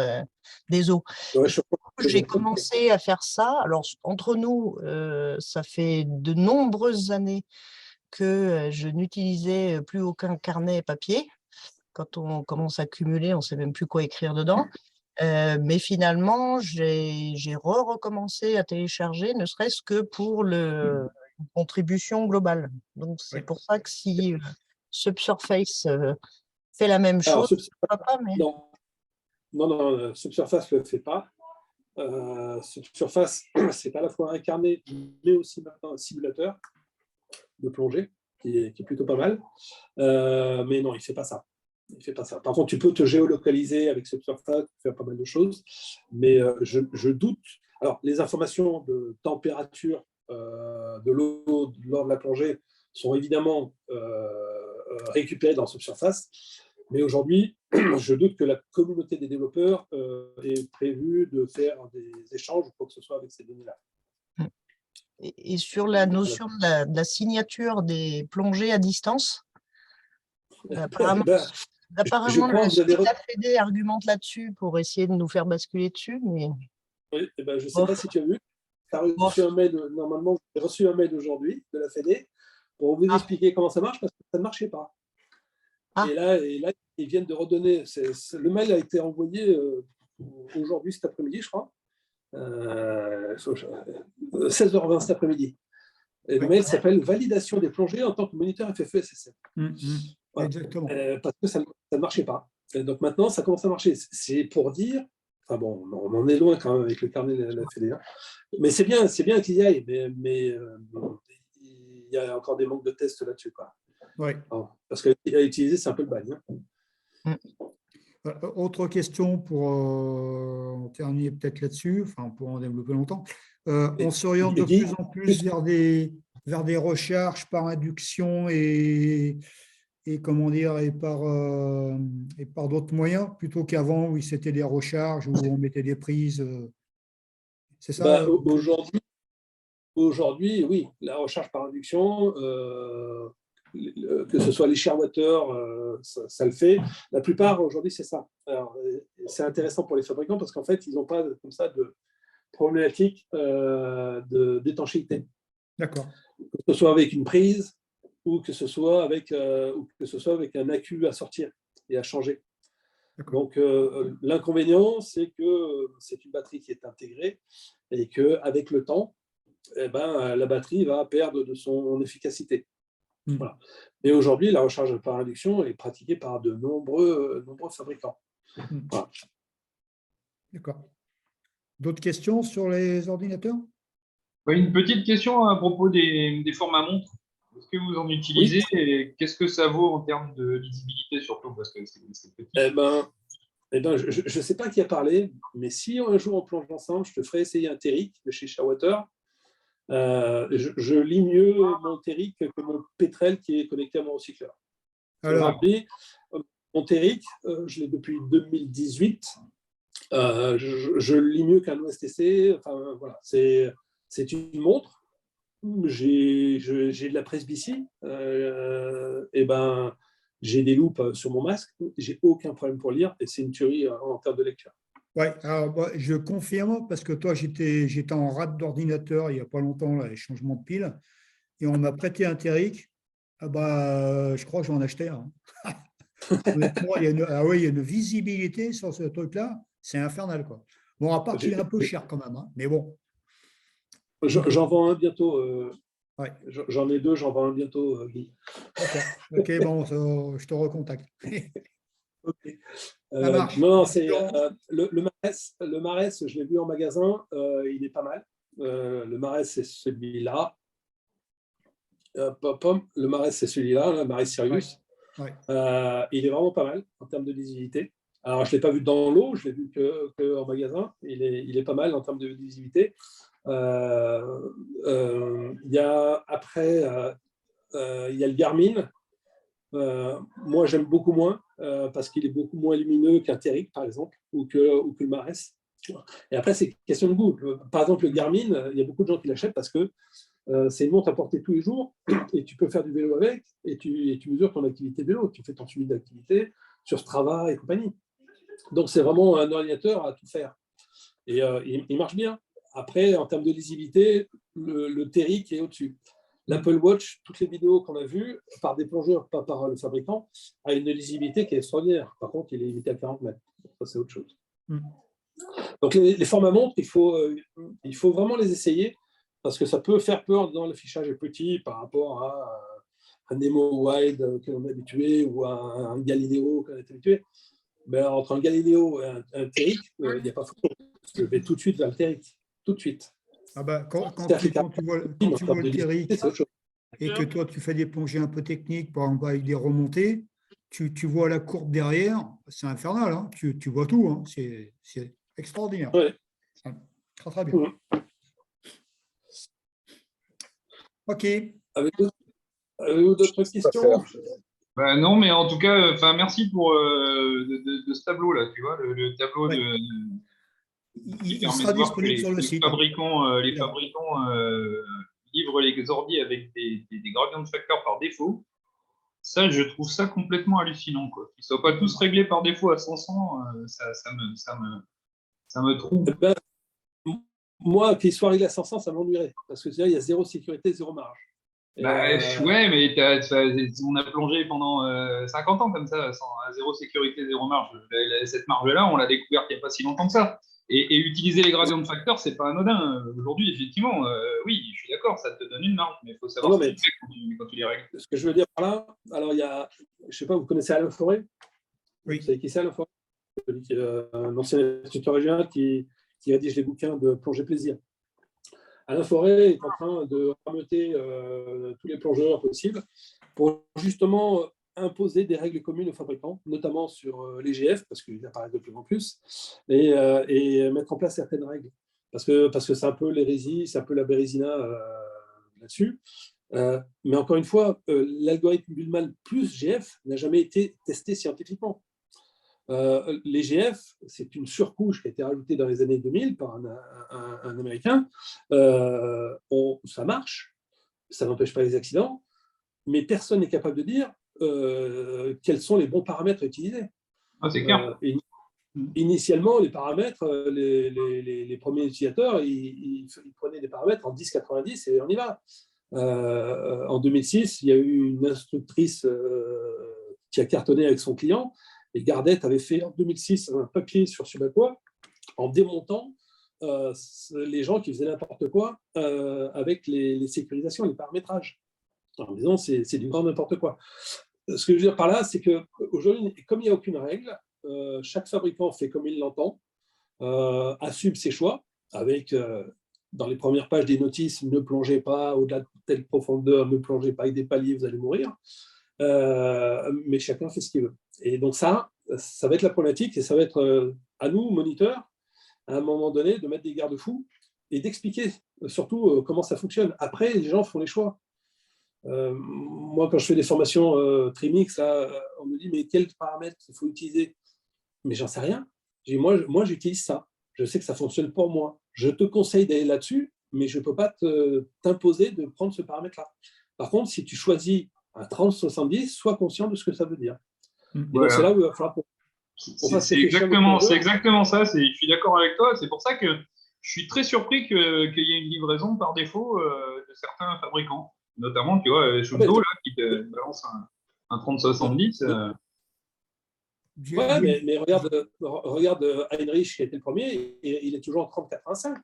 des eaux. Le Et réchauffement j'ai climatique. commencé à faire ça. Alors, entre nous, ça fait de nombreuses années que je n'utilisais plus aucun carnet papier. Quand on commence à cumuler, on ne sait même plus quoi écrire dedans. Mais finalement, j'ai recommencé à télécharger, ne serait-ce que pour une contribution globale. Donc, c'est Oui. pour ça que si Subsurface fait la même Alors, chose, pourquoi pas, mais... non, Subsurface ne le fait pas. Subsurface, c'est à la fois un carnet, mais aussi maintenant un simulateur de plongée, qui est plutôt pas mal. Mais non, il ne fait pas ça. Il fait pas ça. Par contre, tu peux te géolocaliser avec Subsurface, faire pas mal de choses, mais je doute. Alors, les informations de température de l'eau lors de la plongée sont évidemment récupérées dans Subsurface, mais aujourd'hui, je doute que la communauté des développeurs ait prévu de faire des échanges ou quoi que ce soit avec ces données-là. Et sur la notion de la signature des plongées à distance, apparemment, je crois que vous avez... la Fédé argumente là-dessus pour essayer de nous faire basculer dessus, mais... Oui, je ne sais pas si tu as vu. Tu as reçu un mail, normalement, j'ai reçu un mail aujourd'hui de la Fédé pour vous expliquer comment ça marche parce que ça ne marchait pas. Et là, ils viennent de redonner. Le mail a été envoyé aujourd'hui, cet après-midi, je crois. 16h20 cet après-midi. Et le mail s'appelle Validation des plongées en tant que moniteur FFE-SSM. Voilà. Exactement. Parce que ça ne marchait pas. Et donc maintenant, ça commence à marcher. C'est pour dire. Enfin bon, on en est loin quand même avec le carnet de la Fédé. Mais c'est bien qu'il y aille, mais il y a encore des manques de tests là-dessus. Oui. Parce qu'à utiliser, c'est un peu le bail. Autre question pour terminer peut-être là-dessus, pour en développer longtemps. On s'oriente de plus en plus vers des recherches par induction et comment dire, et par d'autres moyens, plutôt qu'avant où c'était des recharges, où on mettait des prises. C'est ça? Aujourd'hui, oui, la recharge par induction, que ce soit les Shearwater, ça le fait. La plupart, aujourd'hui, c'est ça. C'est intéressant pour les fabricants parce qu'en fait, ils n'ont pas comme ça de problématique d'étanchéité. D'accord. Que ce soit avec une prise ou que ce soit avec un accu à sortir et à changer. Donc, l'inconvénient, c'est que c'est une batterie qui est intégrée et qu'avec le temps, la batterie va perdre de son efficacité. Voilà. Mais aujourd'hui, la recharge par induction est pratiquée par de nombreux fabricants. Voilà. D'accord. D'autres questions sur les ordinateurs? Une petite question à propos des formats montres. Est-ce que vous en utilisez et qu'est-ce que ça vaut en termes de lisibilité surtout parce que c'est petit. Je ne sais pas qui a parlé, mais si un jour on plonge ensemble, je te ferai essayer un Teric de chez Shearwater. Je lis mieux mon Teric que mon Petrel qui est connecté à mon recycleur. Aujourd'hui, mon Teric, je l'ai depuis 2018. Je lis mieux qu'un OSTC. Enfin, voilà, c'est une montre. J'ai de la presbytie. J'ai des loupes sur mon masque. J'ai aucun problème pour lire et c'est une tuerie en termes de lecture. Oui, alors je confirme parce que toi, j'étais en rate d'ordinateur il n'y a pas longtemps, là, les changements de piles, et on m'a prêté un Teric. Je crois que je vais en acheter un. Honnêtement, il y a une visibilité sur ce truc-là, c'est infernal, quoi. Bon, à part qu'il est un peu cher quand même, mais bon. J'en vends un bientôt. Ouais. J'en ai deux, j'en vends un bientôt, Guy. D'accord. Ok, bon, je te recontacte. Ok. Ça marche. Non, c'est le Marès, je l'ai vu en magasin, il est pas mal. Le Marès, c'est celui-là. Le Marès, c'est celui-là, le Marès Sirius. Ouais. Il est vraiment pas mal en termes de lisibilité. Alors, je ne l'ai pas vu dans l'eau, je l'ai vu que en magasin. Il est pas mal en termes de lisibilité. Il y a après, il y a le Garmin. Moi, j'aime beaucoup moins parce qu'il est beaucoup moins lumineux qu'un Terric, par exemple, ou que le Marès. Et après, c'est question de goût. Par exemple, le Garmin, il y a beaucoup de gens qui l'achètent parce que c'est une montre à porter tous les jours et tu peux faire du vélo avec et tu mesures ton activité vélo. Tu fais ton suivi d'activité sur Strava et compagnie. Donc, c'est vraiment un ordinateur à tout faire. Et il marche bien. Après, en termes de lisibilité, le Terric est au-dessus. L'Apple Watch, toutes les vidéos qu'on a vues, par des plongeurs, pas par le fabricant, a une lisibilité qui est extraordinaire. Par contre, il est limité à 40 mètres. Ça, c'est autre chose. Donc, les formats montres, il faut vraiment les essayer parce que ça peut faire peur dans l'affichage petit par rapport à un Nemo Wide que l'on est habitué ou à un Galileo qu'on est habitué. Mais entre un Galileo et un Terric, il n'y a pas photo. Je vais tout de suite vers le Terric. Tout de suite. Ah bah, quand tu vois le Terric et que toi, tu fais des plongées un peu techniques, par exemple avec des remontées, tu vois la courbe derrière, c'est infernal. Hein. Tu vois tout. Hein. C'est extraordinaire. Ouais. Très, très bien. OK. Avez-vous d'autres questions? Non, mais en tout cas, merci pour de ce tableau-là, tu vois, le tableau de. Il sera disponible sur le site. Les fabricants livrent les ordi avec des gradient facteurs par défaut. Ça, je trouve ça complètement hallucinant, quoi. Qu'ils ne soient pas tous réglés par défaut à 500, ça me trouble. Moi, qu'ils soient réglés à 500, ça m'ennuierait. Parce que il y a zéro sécurité, zéro marge. Ouais, mais on a plongé pendant 50 ans comme ça, à zéro sécurité, zéro marge. Cette marge-là, on l'a découverte il n'y a pas si longtemps que ça. Et utiliser les gradients de facteurs, c'est pas anodin. Aujourd'hui, effectivement, oui, je suis d'accord, ça te donne une marge, mais il faut savoir ce que tu fais quand tu les règles. Ce que je veux dire par là, alors il y a, je ne sais pas, vous connaissez Alain Forêt? Oui. Vous savez qui c'est, Alain Forêt? Un ancien instituteur régional qui rédige les bouquins de plongée plaisir. Alain Forêt est en train de rameuter tous les plongeurs possibles pour justement imposer des règles communes aux fabricants, notamment sur les GF, parce qu'ils apparaissent de plus en plus, et mettre en place certaines règles. Parce que c'est un peu l'hérésie, c'est un peu la bérésina là-dessus. Mais encore une fois, l'algorithme Bullman plus GF n'a jamais été testé scientifiquement. Les GF, c'est une surcouche qui a été rajoutée dans les années 2000 par un Américain. Ça marche, ça n'empêche pas les accidents, mais personne n'est capable de dire quels sont les bons paramètres à utiliser. C'est clair. Initialement, les paramètres, les premiers utilisateurs, ils prenaient des paramètres en 10-90 et on y va. En 2006, il y a eu une instructrice qui a cartonné avec son client. Et Gardette avait fait en 2006 un papier sur Subaquois en démontant les gens qui faisaient n'importe quoi avec les sécurisations, les paramétrages. En disant c'est du grand n'importe quoi. Ce que je veux dire par là, c'est qu'aujourd'hui, comme il n'y a aucune règle, chaque fabricant fait comme il l'entend, assume ses choix, avec dans les premières pages des notices, ne plongez pas au-delà de telle profondeur, ne plongez pas avec des paliers, vous allez mourir. Mais chacun fait ce qu'il veut. Et donc ça va être la problématique et ça va être à nous, moniteurs, à un moment donné, de mettre des garde-fous et d'expliquer surtout comment ça fonctionne. Après, les gens font les choix. Moi, quand je fais des formations Trimix, là, on me dit, mais quels paramètres il faut utiliser? Mais j'en sais rien. Moi, j'utilise ça. Je sais que ça fonctionne pour moi. Je te conseille d'aller là-dessus, mais je ne peux pas t'imposer de prendre ce paramètre-là. Par contre, si tu choisis un 30-70, sois conscient de ce que ça veut dire. Voilà. Donc, c'est là où il va falloir c'est exactement ça. Je suis d'accord avec toi. C'est pour ça que je suis très surpris qu'il y ait une livraison par défaut de certains fabricants. Notamment, tu vois, Shunto, là, qui te balance un 30-70. Ouais, mais regarde Heinrich, qui a été le premier, et il est toujours en 30-85.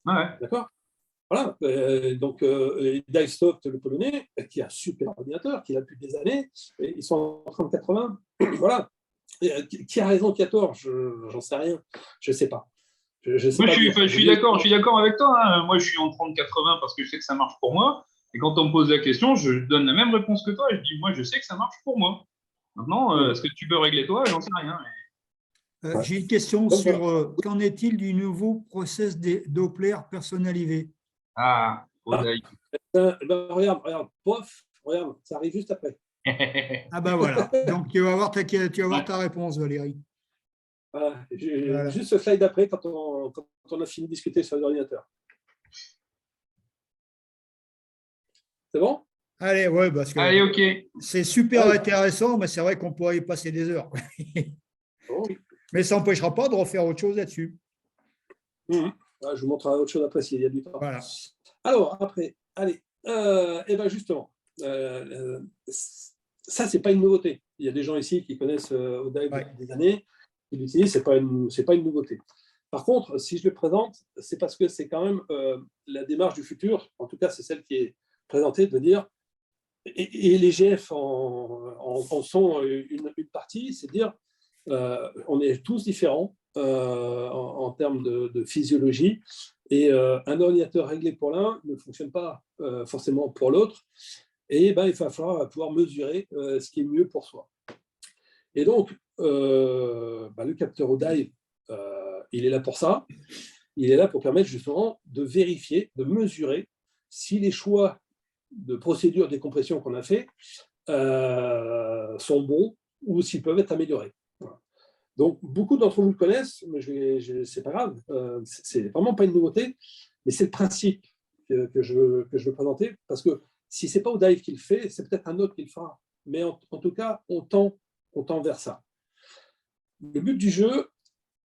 Ouais. D'accord? Voilà. Donc, Divesoft, le polonais, qui a un super ordinateur, qui a depuis des années, et ils sont en 3080. Voilà. Qui a raison, qui a tort, j'en sais rien. Je ne sais pas. Je sais Moi, pas je dire. suis d'accord avec toi, hein. Moi, je suis en 30-80 parce que je sais que ça marche pour moi. Et quand on me pose la question, je donne la même réponse que toi. Je dis, moi, je sais que ça marche pour moi. Maintenant, est-ce que tu peux régler toi? J'en sais rien. Ouais. J'ai une question Donc, sur voilà. qu'en est-il du nouveau process des Doppler personnalisé? Ah, Odaï. Regarde, pof, regarde, ça arrive juste après. Ah ben voilà, donc tu vas avoir ta réponse, Valérie. Voilà. Voilà. Juste ce slide d'après quand on a fini de discuter sur l'ordinateur. C'est bon? Allez, ouais, parce que Allez, ok. c'est super Ouais. intéressant, mais c'est vrai qu'on pourrait y passer des heures. Bon, oui. Mais ça n'empêchera pas de refaire autre chose là-dessus. Ah, je vous montrerai autre chose après s'il y a du temps. Voilà. Alors, après, allez, et ben justement, ça, c'est pas une nouveauté. Il y a des gens ici qui connaissent Odive Ouais. depuis des années, qui l'utilisent, c'est pas une nouveauté. Par contre, si je le présente, c'est parce que c'est quand même la démarche du futur, en tout cas, c'est celle qui est présentée, de dire, et les GF en sont une partie, c'est de dire, on est tous différents en termes de physiologie, et un ordinateur réglé pour l'un ne fonctionne pas forcément pour l'autre, et ben, il va falloir pouvoir mesurer ce qui est mieux pour soi. Et donc, le capteur Odive, il est là pour ça. Il est là pour permettre justement de vérifier, de mesurer si les choix de procédure de décompression qu'on a fait sont bons ou s'ils peuvent être améliorés. Voilà. Donc, beaucoup d'entre vous le connaissent, mais c'est pas grave, c'est vraiment pas une nouveauté, mais c'est le principe que je veux présenter, parce que si c'est pas Odive qui le fait, c'est peut-être un autre qui le fera. Mais en tout cas, on tend vers ça. Le but du jeu,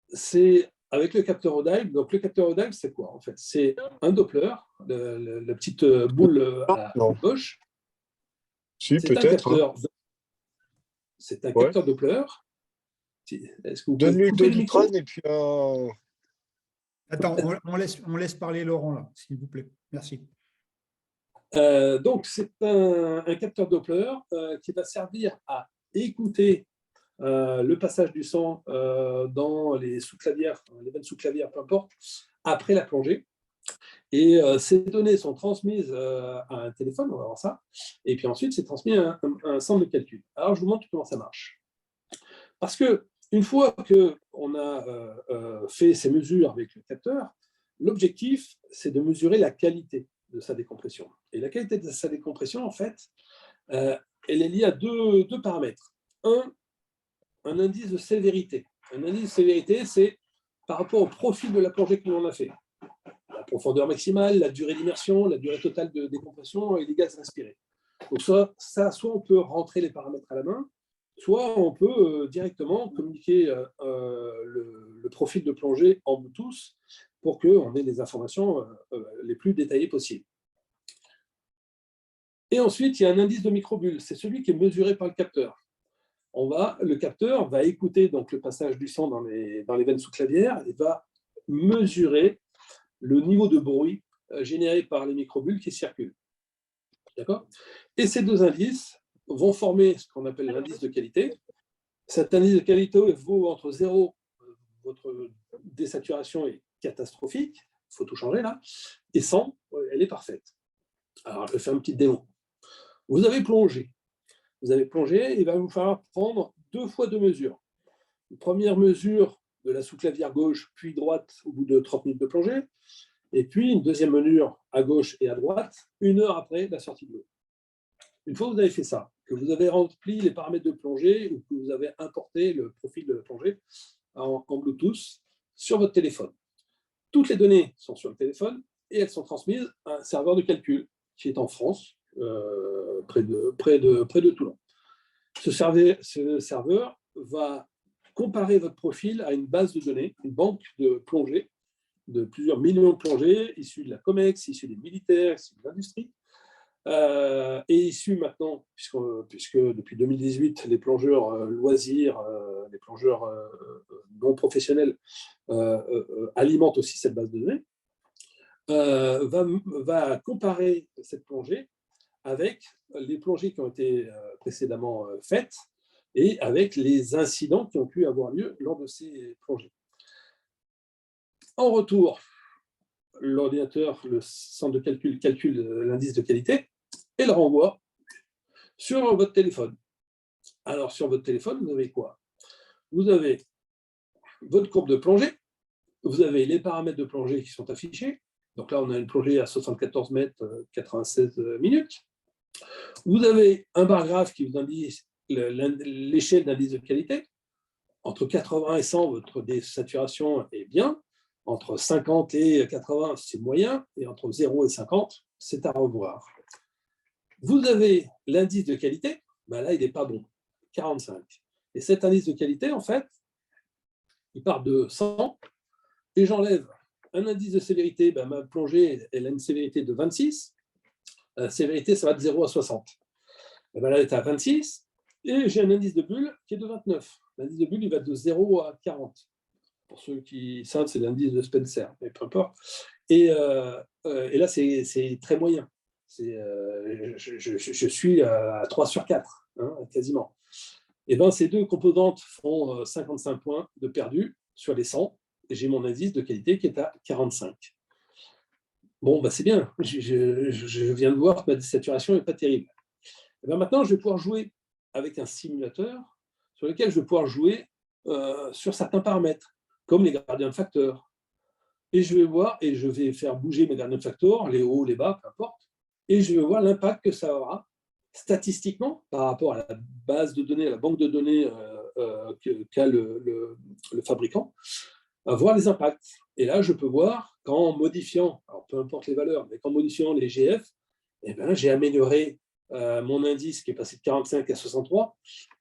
c'est avec le capteur Odive. Donc, le capteur Odive, c'est quoi en fait? C'est un Doppler, la petite boule à gauche. Si, C'est un peut-être. capteur. C'est un capteur Doppler. Est-ce que vous pouvez Donne-lui le couper le micro? Doliprane et puis Attends, on laisse parler Laurent, là, s'il vous plaît. Merci. Donc, c'est un capteur Doppler qui va servir à écouter le passage du sang dans les sous-clavières, les veines sous-clavières, peu importe, après la plongée. Et ces données sont transmises à un téléphone, on va voir ça, et puis ensuite, c'est transmis à un centre de calcul. Alors, je vous montre comment ça marche. Parce que une fois qu'on a fait ces mesures avec le capteur, l'objectif, c'est de mesurer la qualité de sa décompression. Et la qualité de sa décompression, en fait, elle est liée à deux paramètres. Un indice de sévérité. Un indice de sévérité, c'est par rapport au profil de la plongée que l'on a fait. La profondeur maximale, la durée d'immersion, la durée totale de décompression et les gaz respirés. Donc soit on peut rentrer les paramètres à la main, soit on peut directement communiquer le profil de plongée en Bluetooth pour qu'on ait les informations les plus détaillées possibles. Et ensuite, il y a un indice de microbulle. C'est celui qui est mesuré par le capteur. Le capteur va écouter donc, le passage du sang dans les veines sous-clavières et va mesurer le niveau de bruit généré par les microbules qui circulent. D'accord? Et ces deux indices vont former ce qu'on appelle l'indice de qualité. Cet indice de qualité vaut entre 0, votre désaturation est catastrophique, il faut tout changer là, et 100, elle est parfaite. Alors, je vais faire une petite démo. Vous avez plongé, il va vous falloir prendre 2 fois 2 mesures. Une première mesure de la sous-clavière gauche, puis droite, au bout de 30 minutes de plongée, et puis une deuxième mesure à gauche et à droite, 1 heure après la sortie de l'eau. Une fois que vous avez fait ça, que vous avez rempli les paramètres de plongée ou que vous avez importé le profil de plongée en Bluetooth sur votre téléphone. Toutes les données sont sur le téléphone et elles sont transmises à un serveur de calcul qui est en France, près de Toulon. Ce serveur va comparer votre profil à une base de données, une banque de plongée, de plusieurs millions de plongées, issues de la COMEX, issues des militaires, issues de l'industrie, et issues maintenant, puisque depuis 2018, les plongeurs loisirs, les plongeurs non professionnels alimentent aussi cette base de données. va comparer cette plongée avec les plongées qui ont été précédemment faites et avec les incidents qui ont pu avoir lieu lors de ces plongées. En retour, l'ordinateur, le centre de calcule l'indice de qualité et le renvoie sur votre téléphone. Alors, sur votre téléphone, vous avez quoi? Vous avez votre courbe de plongée, vous avez les paramètres de plongée qui sont affichés. Donc là, on a une plongée à 74 mètres, 96 minutes. Vous avez un bar graphe qui vous indique l'échelle d'indice de qualité. Entre 80 et 100, votre désaturation est bien. Entre 50 et 80, c'est moyen. Et entre 0 et 50, c'est à revoir. Vous avez l'indice de qualité. Ben là, il n'est pas bon. 45. Et cet indice de qualité, en fait, il part de 100. Et j'enlève un indice de sévérité. Ben, ma plongée, elle a une sévérité de 26. La sévérité, ça va de 0 à 60. Et ben là, elle est à 26. Et j'ai un indice de bulle qui est de 29. L'indice de bulle, il va de 0 à 40. Pour ceux qui savent, c'est l'indice de Spencer, mais peu importe. Et là, c'est très moyen. Je suis à 3 sur 4, hein, quasiment. Et ben, ces deux composantes font 55 points de perdu sur les 100. Et j'ai mon indice de qualité qui est à 45. Bon, bah, c'est bien. Je viens de voir que ma désaturation n'est pas terrible. Et ben maintenant, je vais pouvoir jouer avec un simulateur sur lequel je vais pouvoir jouer sur certains paramètres, comme les gardiens de facteurs. Et je vais voir, et je vais faire bouger mes gardiens de facteurs, les hauts, les bas, peu importe, et je vais voir l'impact que ça aura statistiquement par rapport à la base de données, à la banque de données qu'a le fabricant, voir les impacts. Et là, je peux voir qu'en modifiant, alors peu importe les valeurs, mais qu'en modifiant les GF, eh ben, j'ai amélioré mon indice qui est passé de 45 à 63,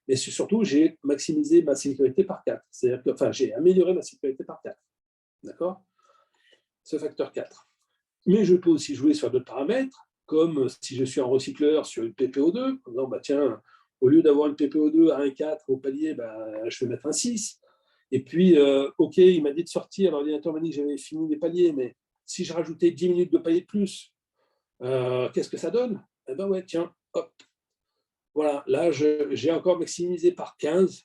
mais surtout, j'ai maximisé ma sécurité par 4. C'est-à-dire que, enfin, j'ai amélioré ma sécurité par 4. D'accord? Ce facteur 4. Mais je peux aussi jouer sur d'autres paramètres, comme si je suis un recycleur sur une PPO2, en disant, bah, tiens, au lieu d'avoir une PPO2 à 1,4 au palier, bah, je vais mettre un 6. Et puis, OK, il m'a dit de sortir, l'ordinateur m'a dit que j'avais fini les paliers, mais si je rajoutais 10 minutes de palier de plus, qu'est-ce que ça donne? Eh bien, ouais, tiens, hop. Voilà, là, j'ai encore maximisé par 15.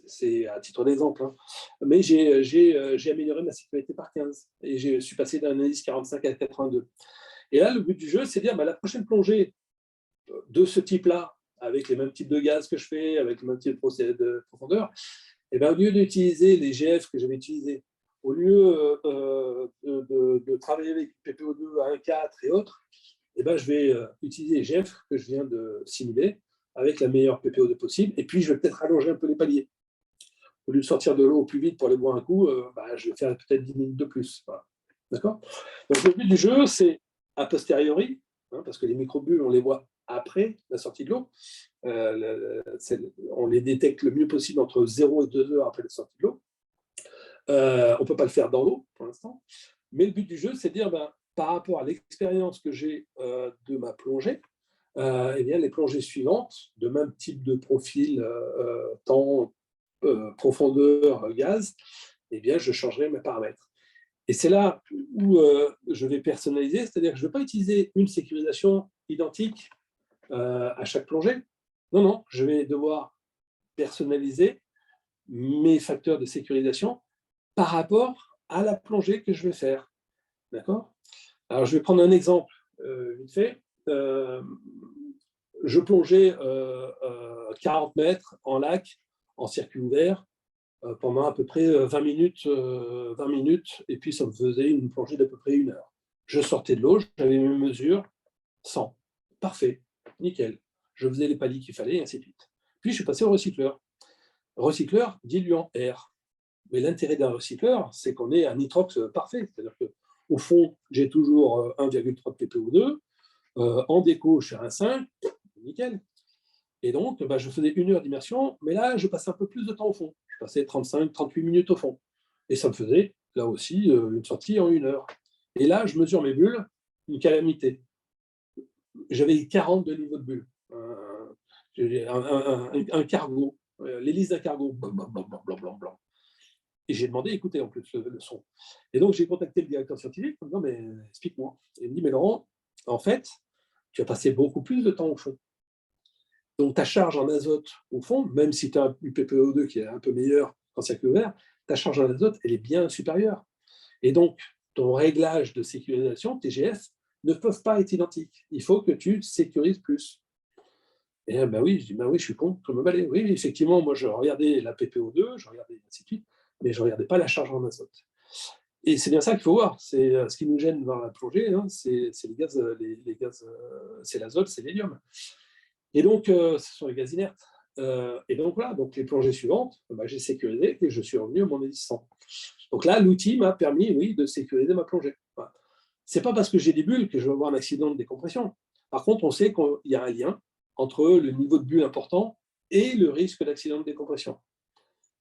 C'est à titre d'exemple, hein. Mais j'ai amélioré ma sécurité par 15. Et je suis passé d'un indice 45 à 82. Et là, le but du jeu, c'est de dire, bah, la prochaine plongée de ce type-là, avec les mêmes types de gaz que je fais, avec le même type de profondeur, et bien, au lieu d'utiliser les GF que j'avais utilisés, au lieu de travailler avec PPO2 à 1,4 et autres, et ben, je vais utiliser les GF que je viens de simuler avec la meilleure PPO2 possible, et puis je vais peut-être rallonger un peu les paliers. Au lieu de sortir de l'eau plus vite pour aller boire un coup, bah, je vais faire peut-être 10 minutes de plus. Voilà. D'accord? Donc le but du jeu, c'est a posteriori, hein, parce que les microbules, on les voit après la sortie de l'eau. On les détecte le mieux possible entre 0 et 2 heures après la sortie de l'eau. On ne peut pas le faire dans l'eau pour l'instant. Mais le but du jeu, c'est de dire, ben, par rapport à l'expérience que j'ai de ma plongée, eh bien, les plongées suivantes, de même type de profil, temps, profondeur, gaz, eh bien, je changerai mes paramètres. Et c'est là où je vais personnaliser, c'est-à-dire que je ne vais pas utiliser une sécurisation identique à chaque plongée. Non, non, je vais devoir personnaliser mes facteurs de sécurisation par rapport à la plongée que je vais faire. D'accord? Alors, je vais prendre un exemple vite fait. Je plongeais 40 mètres en lac, en circuit ouvert, pendant à peu près 20 minutes, et puis ça me faisait une plongée d'à peu près 1 heure. Je sortais de l'eau, j'avais mes mesures, 100. Parfait, nickel. Je faisais les paliers qu'il fallait, et ainsi de suite. Puis je suis passé au recycleur. Recycleur diluant air. Mais l'intérêt d'un recycleur, c'est qu'on ait un nitrox parfait. C'est-à-dire qu'au fond, j'ai toujours 1,3 ppO2. En déco, je suis à 1,5. Nickel. Et donc, bah, je faisais 1 heure d'immersion, mais là, je passais un peu plus de temps au fond. Je passais 35-38 minutes au fond. Et ça me faisait, là aussi, une sortie en 1 heure. Et là, je mesure mes bulles, une calamité. J'avais 42 niveaux de bulles. Un cargo, l'hélice d'un cargo, blanc. Et j'ai demandé, écoutez, en plus, le son. Et donc, j'ai contacté le directeur scientifique en me disant, mais explique-moi. Il me dit, mais Laurent, en fait, tu as passé beaucoup plus de temps au fond. Donc, ta charge en azote au fond, même si tu as un PPO2 qui est un peu meilleur en circuit ouvert, ta charge en azote, elle est bien supérieure. Et donc, ton réglage de sécurisation, TGF, ne peuvent pas être identiques. Il faut que tu sécurises plus. Et ben oui, je dis, ben oui, je suis con, comme me balai. Oui, effectivement, moi, je regardais la PPO2, je regardais ainsi de suite, mais je ne regardais pas la charge en azote. Et c'est bien ça qu'il faut voir. C'est ce qui nous gêne dans la plongée, hein, c'est les gaz, c'est l'azote, c'est l'hélium. Et donc, ce sont les gaz inertes. Et donc voilà, donc les plongées suivantes, ben, j'ai sécurisé et je suis revenu à mon existant. Donc là, l'outil m'a permis, oui, de sécuriser ma plongée. Voilà. C'est pas parce que j'ai des bulles que je vais avoir un accident de décompression. Par contre, on sait qu'il y a un lien entre le niveau de bulle important et le risque d'accident de décompression.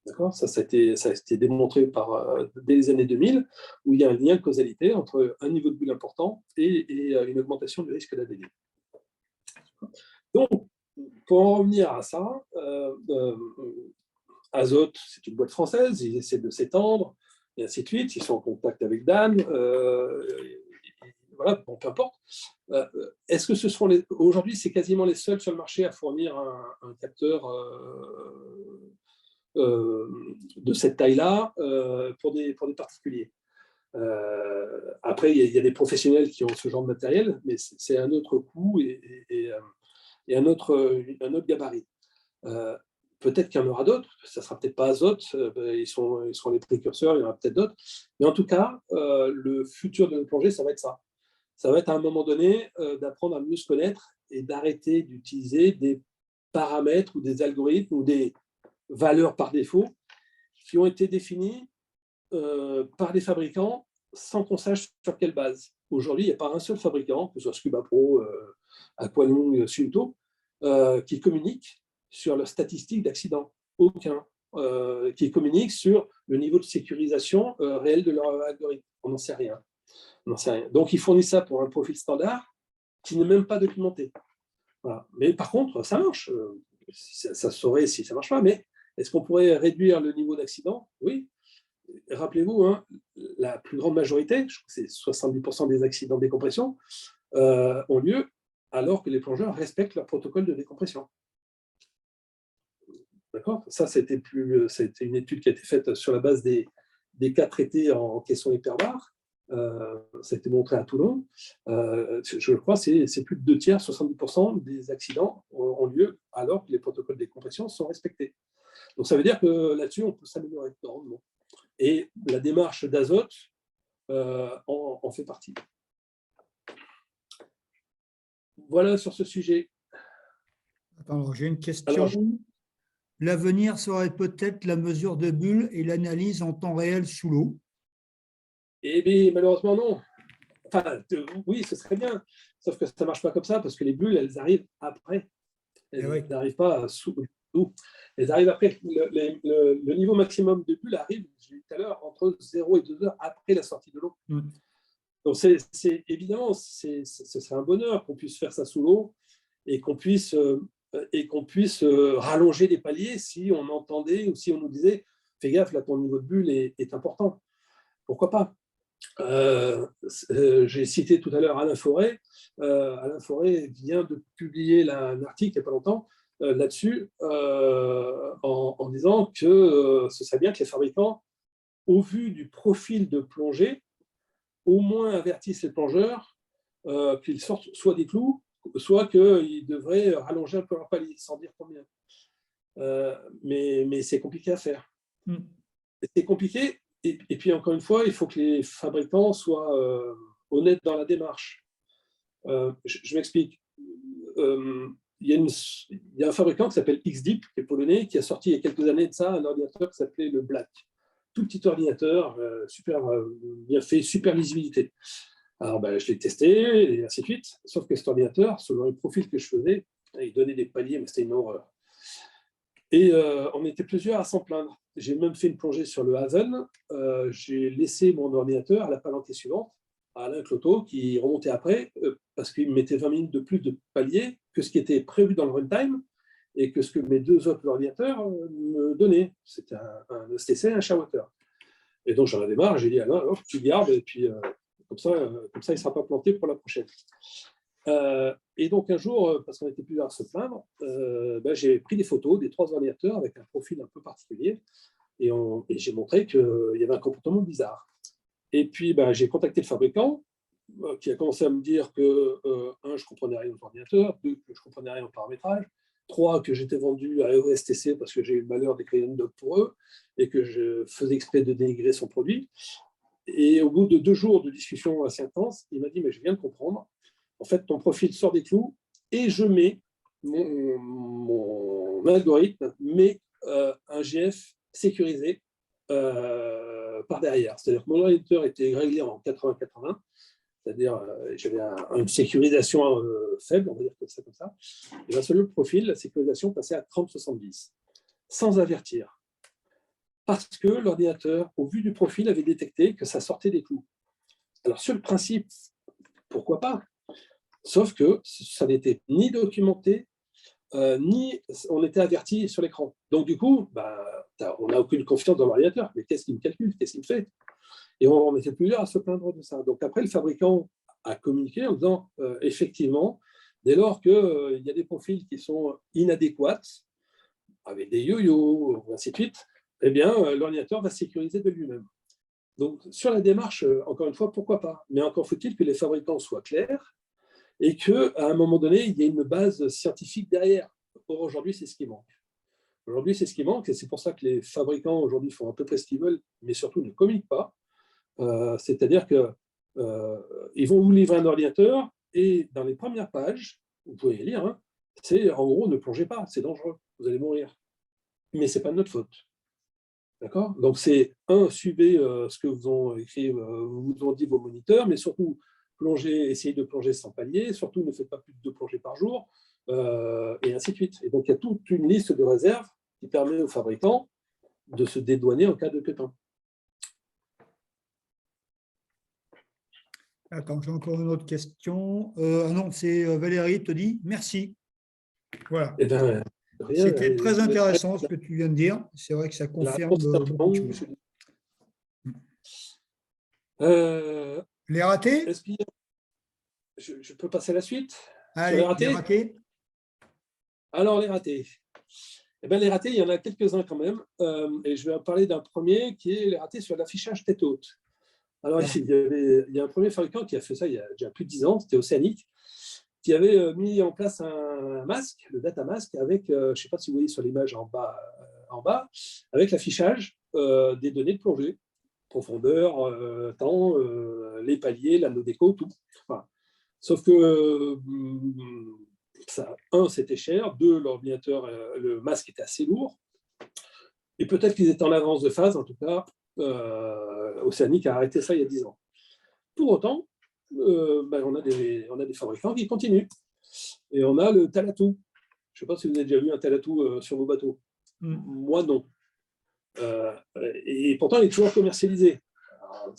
D'accord ? Ça a été démontré dès les années 2000, où il y a un lien de causalité entre un niveau de bulle important et une augmentation du risque d'ADD. Donc, pour en revenir à ça, Azote, c'est une boîte française, ils essaient de s'étendre, et ainsi de suite. Ils sont en contact avec Dan. Voilà, bon, peu importe. Est-ce que ce seront aujourd'hui, c'est quasiment les seuls sur le marché à fournir un capteur de cette taille-là pour des particuliers. Après, il y a des professionnels qui ont ce genre de matériel, mais c'est un autre coût et un autre gabarit. Peut-être qu'il y en aura d'autres, ça ne sera peut-être pas Azote, ils seront les précurseurs, il y en aura peut-être d'autres. Mais en tout cas, le futur de notre plongée, ça va être ça. Ça va être à un moment donné d'apprendre à mieux se connaître et d'arrêter d'utiliser des paramètres ou des algorithmes ou des valeurs par défaut qui ont été définies par des fabricants sans qu'on sache sur quelle base. Aujourd'hui, il n'y a pas un seul fabricant, que ce soit Scuba Pro, Aqualung, Sunto, qui communique sur leurs statistiques d'accident. Aucun. Qui communique sur le niveau de sécurisation réel de leur algorithme. On n'en sait rien. Donc, ils fournissent ça pour un profil standard qui n'est même pas documenté. Voilà. Mais par contre, ça marche. Ça saurait si ça ne marche pas, mais est-ce qu'on pourrait réduire le niveau d'accident ? Oui. Rappelez-vous, hein, la plus grande majorité, je crois que c'est 70% des accidents de décompression, ont lieu alors que les plongeurs respectent leur protocole de décompression. D'accord ? Ça, c'était une étude qui a été faite sur la base des cas traités en caisson hyperbare. Ça a été montré à Toulon. Je crois que c'est plus de 2 tiers, 70% des accidents ont lieu alors que les protocoles de décompression sont respectés. Donc, ça veut dire que là-dessus, on peut s'améliorer grandement. Et la démarche d'Azote en fait partie. Voilà sur ce sujet. Alors, j'ai une question. L'avenir serait peut-être la mesure de bulles et l'analyse en temps réel sous l'eau. Eh bien, malheureusement, non. Enfin, oui, ce serait bien. Sauf que ça ne marche pas comme ça parce que les bulles, elles arrivent après. Elles n'arrivent pas sous l'eau. Elles arrivent après. Le niveau maximum de bulles arrive, j'ai dit tout à l'heure, entre 0 et 2 heures après la sortie de l'eau. Donc, évidemment, ce serait un bonheur qu'on puisse faire ça sous l'eau et qu'on puisse rallonger les paliers si on entendait ou si on nous disait « fais gaffe, là, ton niveau de bulle est important ». Pourquoi pas ? J'ai cité tout à l'heure Alain Forêt. Alain Forêt vient de publier un article il n'y a pas longtemps là-dessus en disant que ce serait bien que les fabricants, au vu du profil de plongée, au moins avertissent les plongeurs qu'ils sortent soit des clous, soit qu'ils devraient rallonger un peu leur palier, sans dire combien. Mais c'est compliqué à faire. C'est compliqué. Et puis, encore une fois, il faut que les fabricants soient honnêtes dans la démarche. Je m'explique. Il y a un fabricant qui s'appelle XDeep, qui est polonais, qui a sorti il y a quelques années de ça un ordinateur qui s'appelait le Black. Tout petit ordinateur, super bien fait, super lisibilité. Alors, je l'ai testé, et ainsi de suite. Sauf que cet ordinateur, selon les profils que je faisais, il donnait des paliers, mais c'était une horreur. Et on était plusieurs à s'en plaindre. J'ai même fait une plongée sur le Haven. J'ai laissé mon ordinateur à la palanquée suivante, à Alain Cloteau, qui remontait après, parce qu'il me mettait 20 minutes de plus de paliers que ce qui était prévu dans le runtime et que ce que mes 2 autres ordinateurs me donnaient. C'était un ESTC et un Sharewater. Et donc, j'en avais marre. J'ai dit, alors, tu gardes, et puis comme ça, il ne sera pas planté pour la prochaine. Et donc, un jour, parce qu'on était plusieurs à se plaindre, j'ai pris des photos des 3 ordinateurs avec un profil un peu particulier. Et j'ai montré qu'il y avait un comportement bizarre. Et puis, j'ai contacté le fabricant, qui a commencé à me dire que, 1, je ne comprenais rien aux ordinateurs, 2, que je ne comprenais rien au paramétrage, 3, que j'étais vendu à EOSTC parce que j'ai eu le malheur d'écrire une doc pour eux et que je faisais exprès de dénigrer son produit. Et au bout de 2 jours de discussion assez intense, il m'a dit, mais je viens de comprendre, en fait, ton profil sort des clous et je mets, mon algorithme met un GF sécurisé par derrière. C'est-à-dire que mon ordinateur était réglé en 80-80, c'est-à-dire j'avais une sécurisation faible, on va dire comme ça. Et bien, sur le profil, la sécurisation passait à 30-70, sans avertir. Parce que l'ordinateur, au vu du profil, avait détecté que ça sortait des clous. Alors, sur le principe, pourquoi pas? Sauf que ça n'était ni documenté, ni on était averti sur l'écran. Donc, du coup, on n'a aucune confiance dans l'ordinateur. Mais qu'est-ce qu'il me calcule? Qu'est-ce qu'il me fait? Et on était plusieurs à se plaindre de ça. Donc, après, le fabricant a communiqué en disant, effectivement, dès lors qu'il y a des profils qui sont inadéquats, avec des yo-yo, ainsi de suite, eh bien, l'ordinateur va sécuriser de lui-même. Donc, sur la démarche, encore une fois, pourquoi pas? Mais encore faut-il que les fabricants soient clairs et qu'à un moment donné, il y ait une base scientifique derrière. Or, aujourd'hui, c'est ce qui manque. Aujourd'hui, c'est ce qui manque, et c'est pour ça que les fabricants, aujourd'hui, font à peu près ce qu'ils veulent, mais surtout ne communiquent pas. C'est-à-dire qu'ils vont vous livrer un ordinateur, et dans les premières pages, vous pouvez les lire, c'est en gros, ne plongez pas, c'est dangereux, vous allez mourir. Mais ce n'est pas de notre faute. D'accord? Donc, c'est suivez ce que vous ont écrit, vous ont dit vos moniteurs, mais surtout, essayez de plonger sans palier, surtout ne faites pas plus de 2 plongées par jour, et ainsi de suite. Et donc, il y a toute une liste de réserves qui permet aux fabricants de se dédouaner en cas de pépin. Attends, j'ai encore une autre question. Non, c'est Valérie te dit merci. Voilà. C'était très intéressant ce que tu viens de dire. C'est vrai que ça confirme beaucoup de choses. Les ratés? Je peux passer à la suite? Allez, les ratés. Alors, les ratés. Les ratés, il y en a quelques-uns quand même. Et je vais en parler d'un premier qui est les ratés sur l'affichage tête haute. Alors, il y a un premier fabricant qui a fait ça il y a déjà plus de 10 ans, c'était Oceanic, qui avait mis en place un masque, le data mask, avec, je ne sais pas si vous voyez sur l'image en bas, avec l'affichage des données de plongée, profondeur, temps, les paliers, l'anneau d'écho, tout. Voilà. Sauf que, c'était cher, 2, l'ordinateur, le masque était assez lourd, et peut-être qu'ils étaient en avance de phase, en tout cas, Oceanic a arrêté ça il y a 10 ans. Pour autant, on a des fabricants qui continuent. Et on a le Talatou. Je ne sais pas si vous avez déjà vu un Talatou sur vos bateaux. Moi, non. Et pourtant, il est toujours commercialisé. Alors,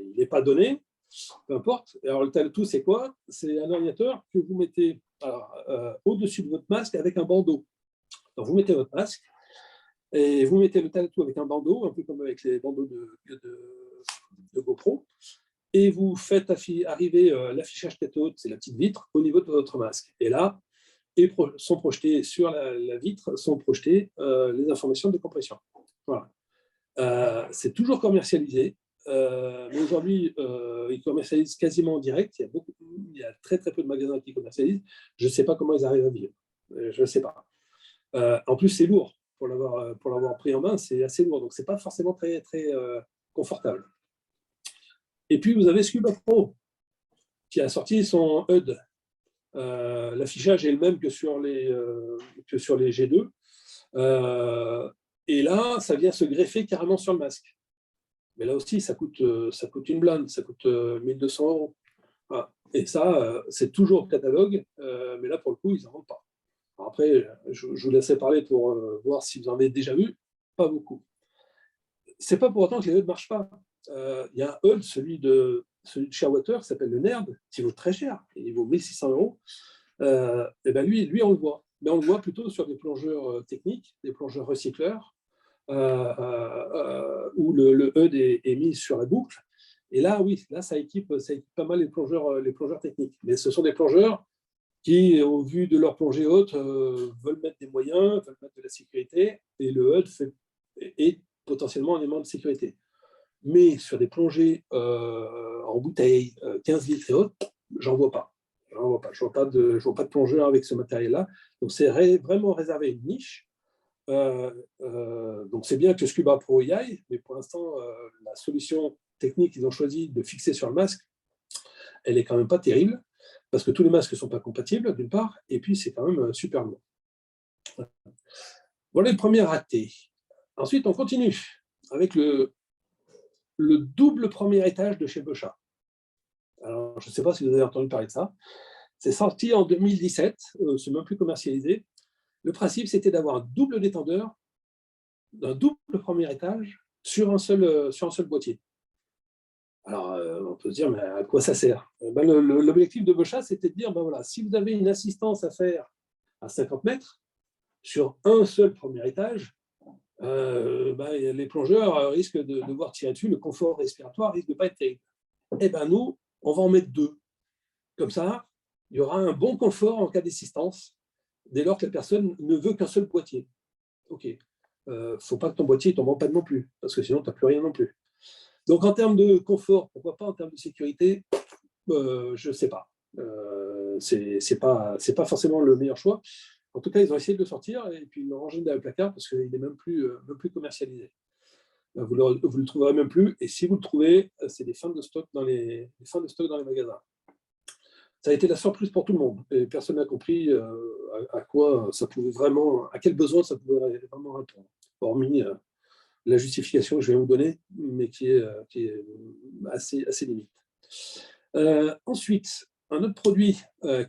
il n'est pas donné, peu importe. Alors, le Talatou, c'est quoi? C'est un ordinateur que vous mettez au-dessus de votre masque avec un bandeau. Donc, vous mettez votre masque et vous mettez le Talatou avec un bandeau, un peu comme avec les bandeaux de GoPro, et vous faites arriver l'affichage tête haute, c'est la petite vitre, au niveau de votre masque. Et là, sont projetées sur la vitre, sont projetées les informations de décompression. Voilà. C'est toujours commercialisé, mais aujourd'hui, ils commercialisent quasiment en direct. Il y a très très peu de magasins qui commercialisent. Je ne sais pas comment ils arrivent à vivre. Je ne sais pas. En plus, c'est lourd. Pour l'avoir pris en main, c'est assez lourd. Donc, ce n'est pas forcément très, très confortable. Et puis, vous avez Scuba Pro, qui a sorti son HUD. L'affichage est le même que sur les G2. Et là, ça vient se greffer carrément sur le masque. Mais là aussi, ça coûte une blinde, ça coûte 1 200 €. Voilà. Et ça, c'est toujours au catalogue, mais là, pour le coup, ils n'en vendent pas. Alors après, je vous laisserai parler pour voir si vous en avez déjà vu. Pas beaucoup. Ce n'est pas pour autant que les HUD ne marchent pas. Il y a un HUD, celui de Shearwater, qui s'appelle le NERD, qui vaut très cher, il vaut 1 600 €. Et ben lui, on le voit. Mais on le voit plutôt sur des plongeurs techniques, des plongeurs recycleurs, où le HUD est mis sur la boucle. Et là, oui, là, ça équipe pas mal les plongeurs techniques. Mais ce sont des plongeurs qui, au vu de leur plongée haute, veulent mettre des moyens, veulent mettre de la sécurité, et le HUD est potentiellement un élément de sécurité. Mais sur des plongées en bouteille, 15 litres et autres, j'en vois pas. Je vois pas de plongeur avec ce matériel-là. Donc, c'est vraiment réservé à une niche. Donc, c'est bien que Scuba Pro y aille, mais pour l'instant, la solution technique qu'ils ont choisi de fixer sur le masque, elle est quand même pas terrible, parce que tous les masques ne sont pas compatibles, d'une part, et puis c'est quand même super lourd. Voilà le premier raté. Ensuite, on continue avec le double premier étage de chez Bochat. Alors, je ne sais pas si vous avez entendu parler de ça. C'est sorti en 2017, c'est même plus commercialisé. Le principe, c'était d'avoir un double détendeur d'un double premier étage sur un seul boîtier. Alors, on peut se dire, mais à quoi ça sert? L'objectif de Bochat, c'était de dire, voilà, si vous avez une assistance à faire à 50 mètres sur un seul premier étage, les plongeurs risquent de devoir tirer dessus, le confort respiratoire risque de ne pas être terrible. Eh bien, nous, on va en mettre 2. Comme ça, il y aura un bon confort en cas d'assistance, dès lors que la personne ne veut qu'un seul boîtier. OK. Ne faut pas que ton boîtier ne tombe en panne non plus, parce que sinon, tu n'as plus rien non plus. Donc, en termes de confort, pourquoi pas? En termes de sécurité, je ne sais pas. C'est pas forcément le meilleur choix. En tout cas, ils ont essayé de le sortir et puis ils l'ont rangé dans le placard parce qu'il n'est même plus commercialisé. Vous le trouverez même plus. Et si vous le trouvez, c'est des fins de stock dans les magasins. Ça a été la surprise pour tout le monde. Et personne n'a compris à quoi ça pouvait vraiment, à quel besoin ça pouvait vraiment répondre. Hormis la justification que je vais vous donner, mais qui est assez limite. Ensuite, un autre produit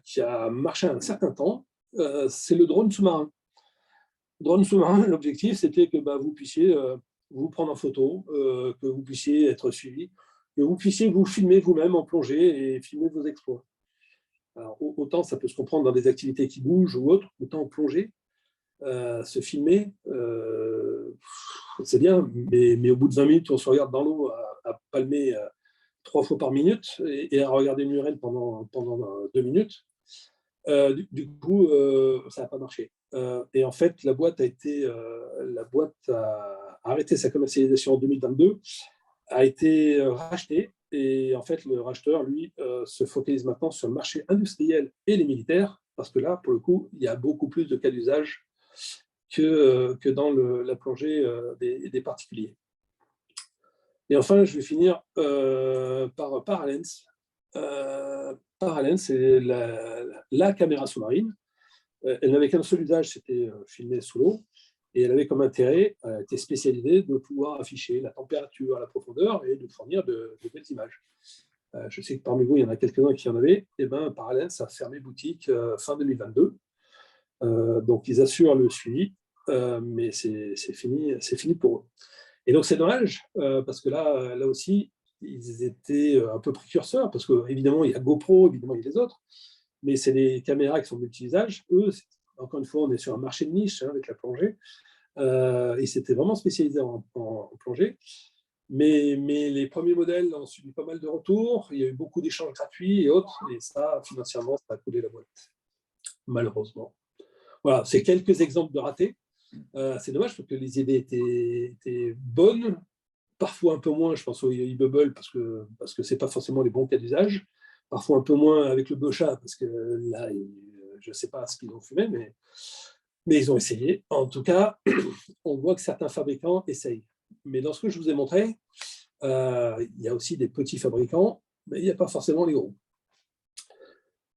qui a marché un certain temps, c'est le drone sous-marin. Drone sous-marin, l'objectif, c'était que vous puissiez vous prendre en photo, que vous puissiez être suivi, que vous puissiez vous filmer vous-même en plongée et filmer vos exploits. Alors, autant ça peut se comprendre dans des activités qui bougent ou autres, autant en plongée, se filmer, c'est bien, mais au bout de 20 minutes, on se regarde dans l'eau à palmer 3 fois par minute et à regarder une urène pendant 2 minutes. Du coup, ça n'a pas marché. Et en fait, la boîte a arrêté sa commercialisation en 2022, a été rachetée. Et en fait, le racheteur, lui, se focalise maintenant sur le marché industriel et les militaires, parce que là, pour le coup, il y a beaucoup plus de cas d'usage que dans la plongée des particuliers. Et enfin, je vais finir par Paralens. Paralens, c'est la caméra sous-marine. Elle n'avait qu'un seul usage, c'était filmer sous l'eau. Et elle avait comme intérêt, elle était spécialisée, de pouvoir afficher la température, la profondeur et de fournir de belles images. Je sais que parmi vous, il y en a quelques-uns qui en avaient. Et bien, Paralens a fermé boutique fin 2022. Donc, ils assurent le suivi, mais c'est fini pour eux. Et donc, c'est dommage, parce que là aussi, ils étaient un peu précurseurs, parce qu'évidemment, il y a GoPro, évidemment, il y a les autres, mais c'est des caméras qui sont multi-usages. Eux, encore une fois, on est sur un marché de niche avec la plongée. Ils s'étaient vraiment spécialisés en plongée. Mais les premiers modèles ont subi pas mal de retours. Il y a eu beaucoup d'échanges gratuits et autres. Et ça, financièrement, ça a coulé la boîte, malheureusement. Voilà, c'est quelques exemples de ratés. C'est dommage parce que les idées étaient bonnes, parfois un peu moins, je pense au e-bubble parce que ce n'est pas forcément les bons cas d'usage, parfois un peu moins avec le Bochat parce que là, je ne sais pas ce qu'ils ont fumé, mais ils ont essayé. En tout cas, on voit que certains fabricants essayent. Mais dans ce que je vous ai montré, il y a aussi des petits fabricants, mais il n'y a pas forcément les gros.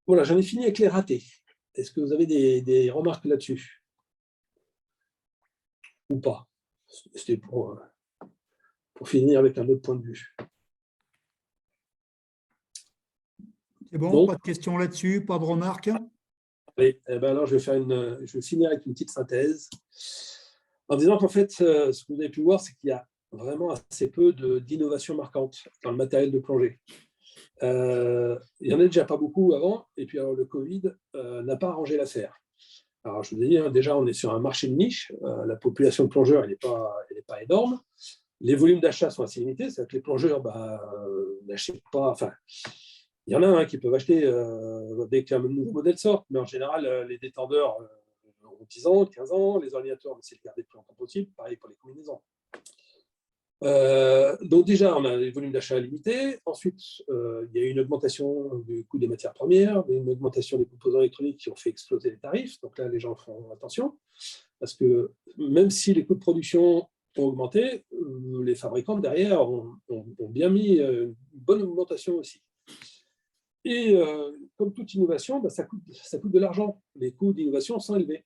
Voilà, j'en ai fini avec les ratés. Est-ce que vous avez des remarques là-dessus? Ou pas? C'était pour finir avec un autre point de vue. C'est bon, Donc, pas de questions là-dessus, pas de remarques? Oui, alors je vais finir avec une petite synthèse en disant qu'en fait, ce que vous avez pu voir, c'est qu'il y a vraiment assez peu d'innovations marquantes dans le matériel de plongée. Il n'y en a déjà pas beaucoup avant, et puis alors le Covid n'a pas arrangé l'affaire. Alors, je vous ai dit, hein, déjà, on est sur un marché de niche. La population de plongeurs, elle n'est pas énorme. Les volumes d'achat sont assez limités. C'est-à-dire que les plongeurs n'achètent pas. Enfin, il y en a un qui peuvent acheter dès qu'un nouveau modèle sort. Mais en général, les détendeurs ont 10 ans, 15 ans. Les ordinateurs, on essaie de garder le plus longtemps possible. Pareil pour les combinaisons. Donc déjà, on a des volumes d'achat limités. Ensuite, il y a eu une augmentation du coût des matières premières, une augmentation des composants électroniques qui ont fait exploser les tarifs. Donc là, les gens font attention. Parce que même si les coûts de production ont augmenté, les fabricants derrière ont bien mis une bonne augmentation aussi. Et comme toute innovation, ça coûte de l'argent. Les coûts d'innovation sont élevés.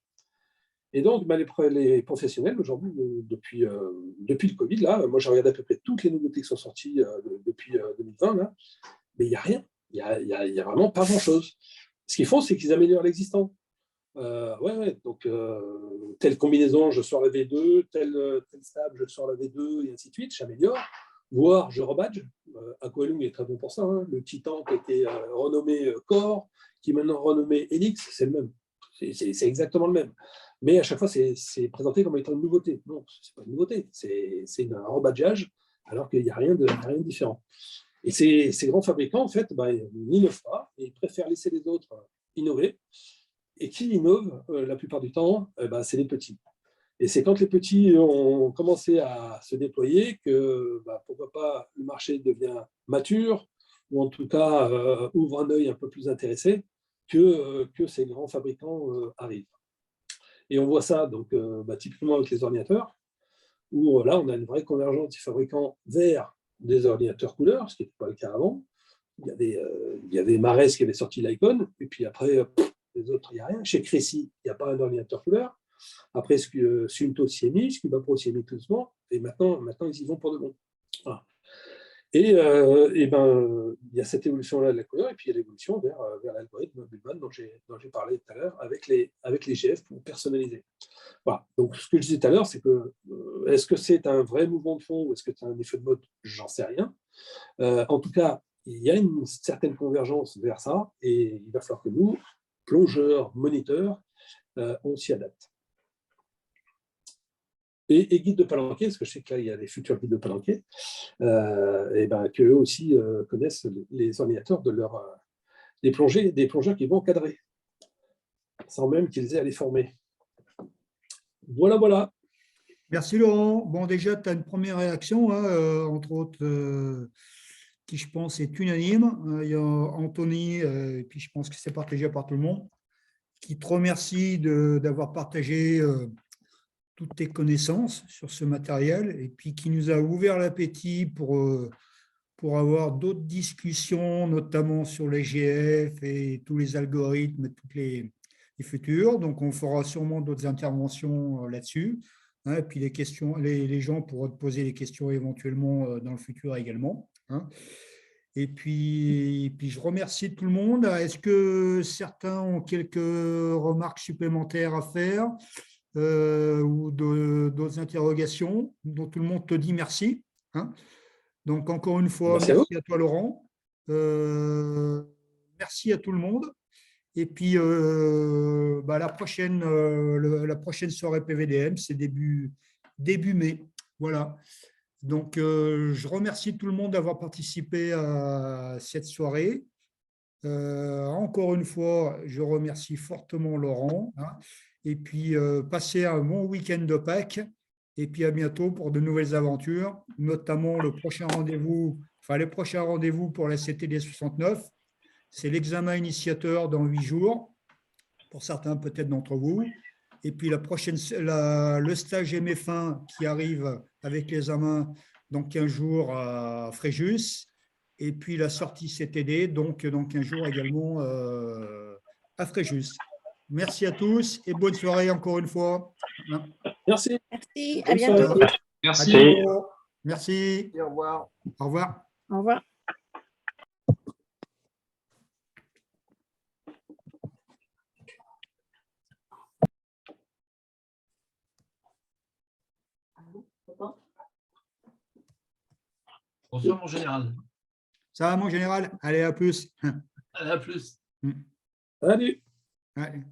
Et donc, les professionnels, aujourd'hui, depuis le Covid, là, moi, j'ai regardé à peu près toutes les nouveautés qui sont sorties depuis 2020, là, mais il n'y a rien. Il n'y a vraiment pas grand-chose. Ce qu'ils font, c'est qu'ils améliorent l'existant. Donc, telle combinaison, je sors la V2, tel stable, je sors la V2, et ainsi de suite, j'améliore. Voire, je rebadge. Aqualung est très bon pour ça. Hein. Le Titan qui a été renommé Core, qui est maintenant renommé Helix, c'est le même. C'est exactement le même. Mais à chaque fois, c'est présenté comme étant une nouveauté. Non, ce n'est pas une nouveauté, c'est un rebadgeage, alors qu'il n'y a rien de différent. Et ces grands fabricants, en fait, ils n'innovent pas, et ils préfèrent laisser les autres innover. Et qui innove la plupart du temps, c'est les petits. Et c'est quand les petits ont commencé à se déployer que, pourquoi pas, le marché devient mature, ou en tout cas ouvre un œil un peu plus intéressé, que ces grands fabricants arrivent. Et on voit ça donc, typiquement avec les ordinateurs, où là, on a une vraie convergence des fabricants vers des ordinateurs couleurs, ce qui n'était pas le cas avant. Il y avait Mares qui avait sorti l'Icon, et puis après, les autres, il n'y a rien. Chez Cressy, il n'y a pas un ordinateur couleur. Après, Sunto s'y est mis, Scuba Pro s'y est mis tout doucement, et maintenant, ils y vont pour de bon. Voilà. Et il y a cette évolution-là de la couleur, et puis il y a l'évolution vers l'algorithme Bullman dont j'ai parlé tout à l'heure, avec les GF pour personnaliser. Voilà. Donc, ce que je disais tout à l'heure, c'est que est-ce que c'est un vrai mouvement de fond ou est-ce que c'est un effet de mode? J'en sais rien. En tout cas, il y a une certaine convergence vers ça, et il va falloir que nous, plongeurs, moniteurs, on s'y adapte. Et guides de palanquet, parce que je sais que là, il y a les futurs guides de palanquet, qu'eux aussi connaissent les ordinateurs des plongeurs qui vont encadrer, sans même qu'ils aient à les former. Voilà. Merci Laurent. Bon, déjà, tu as une première réaction, hein, entre autres, qui je pense est unanime. Il y a Anthony, et puis je pense que c'est partagé par tout le monde, qui te remercie d'avoir partagé toutes tes connaissances sur ce matériel et puis qui nous a ouvert l'appétit pour avoir d'autres discussions, notamment sur les GF et tous les algorithmes, tous les futurs. Donc, on fera sûrement d'autres interventions là-dessus. Hein, et puis, les gens pourront te poser des questions éventuellement dans le futur également. Hein. Et puis, je remercie tout le monde. Est-ce que certains ont quelques remarques supplémentaires à faire ou d'autres interrogations dont tout le monde te dit merci, hein. Donc, encore une fois, merci à toi, Laurent. Merci à tout le monde. Et puis, la prochaine soirée PVDM, c'est début mai. Voilà. Donc, je remercie tout le monde d'avoir participé à cette soirée. Encore une fois, je remercie fortement Laurent. Hein, et puis, passez un bon week-end de Pâques. Et puis, à bientôt pour de nouvelles aventures, notamment les prochains rendez-vous pour la CTD 69. C'est l'examen initiateur dans 8 jours, pour certains peut-être d'entre vous. Et puis, le stage MF1 qui arrive avec l'examen dans 15 jours à Fréjus. Et puis, la sortie CTD, donc dans 15 jours également à Fréjus. Merci à tous et bonne soirée encore une fois. Merci. Merci, à bientôt. Merci. Merci. Au revoir. Au revoir. Au revoir. Bonsoir, mon général. Ça va, mon général? Allez, à plus. À plus. Salut. Allez.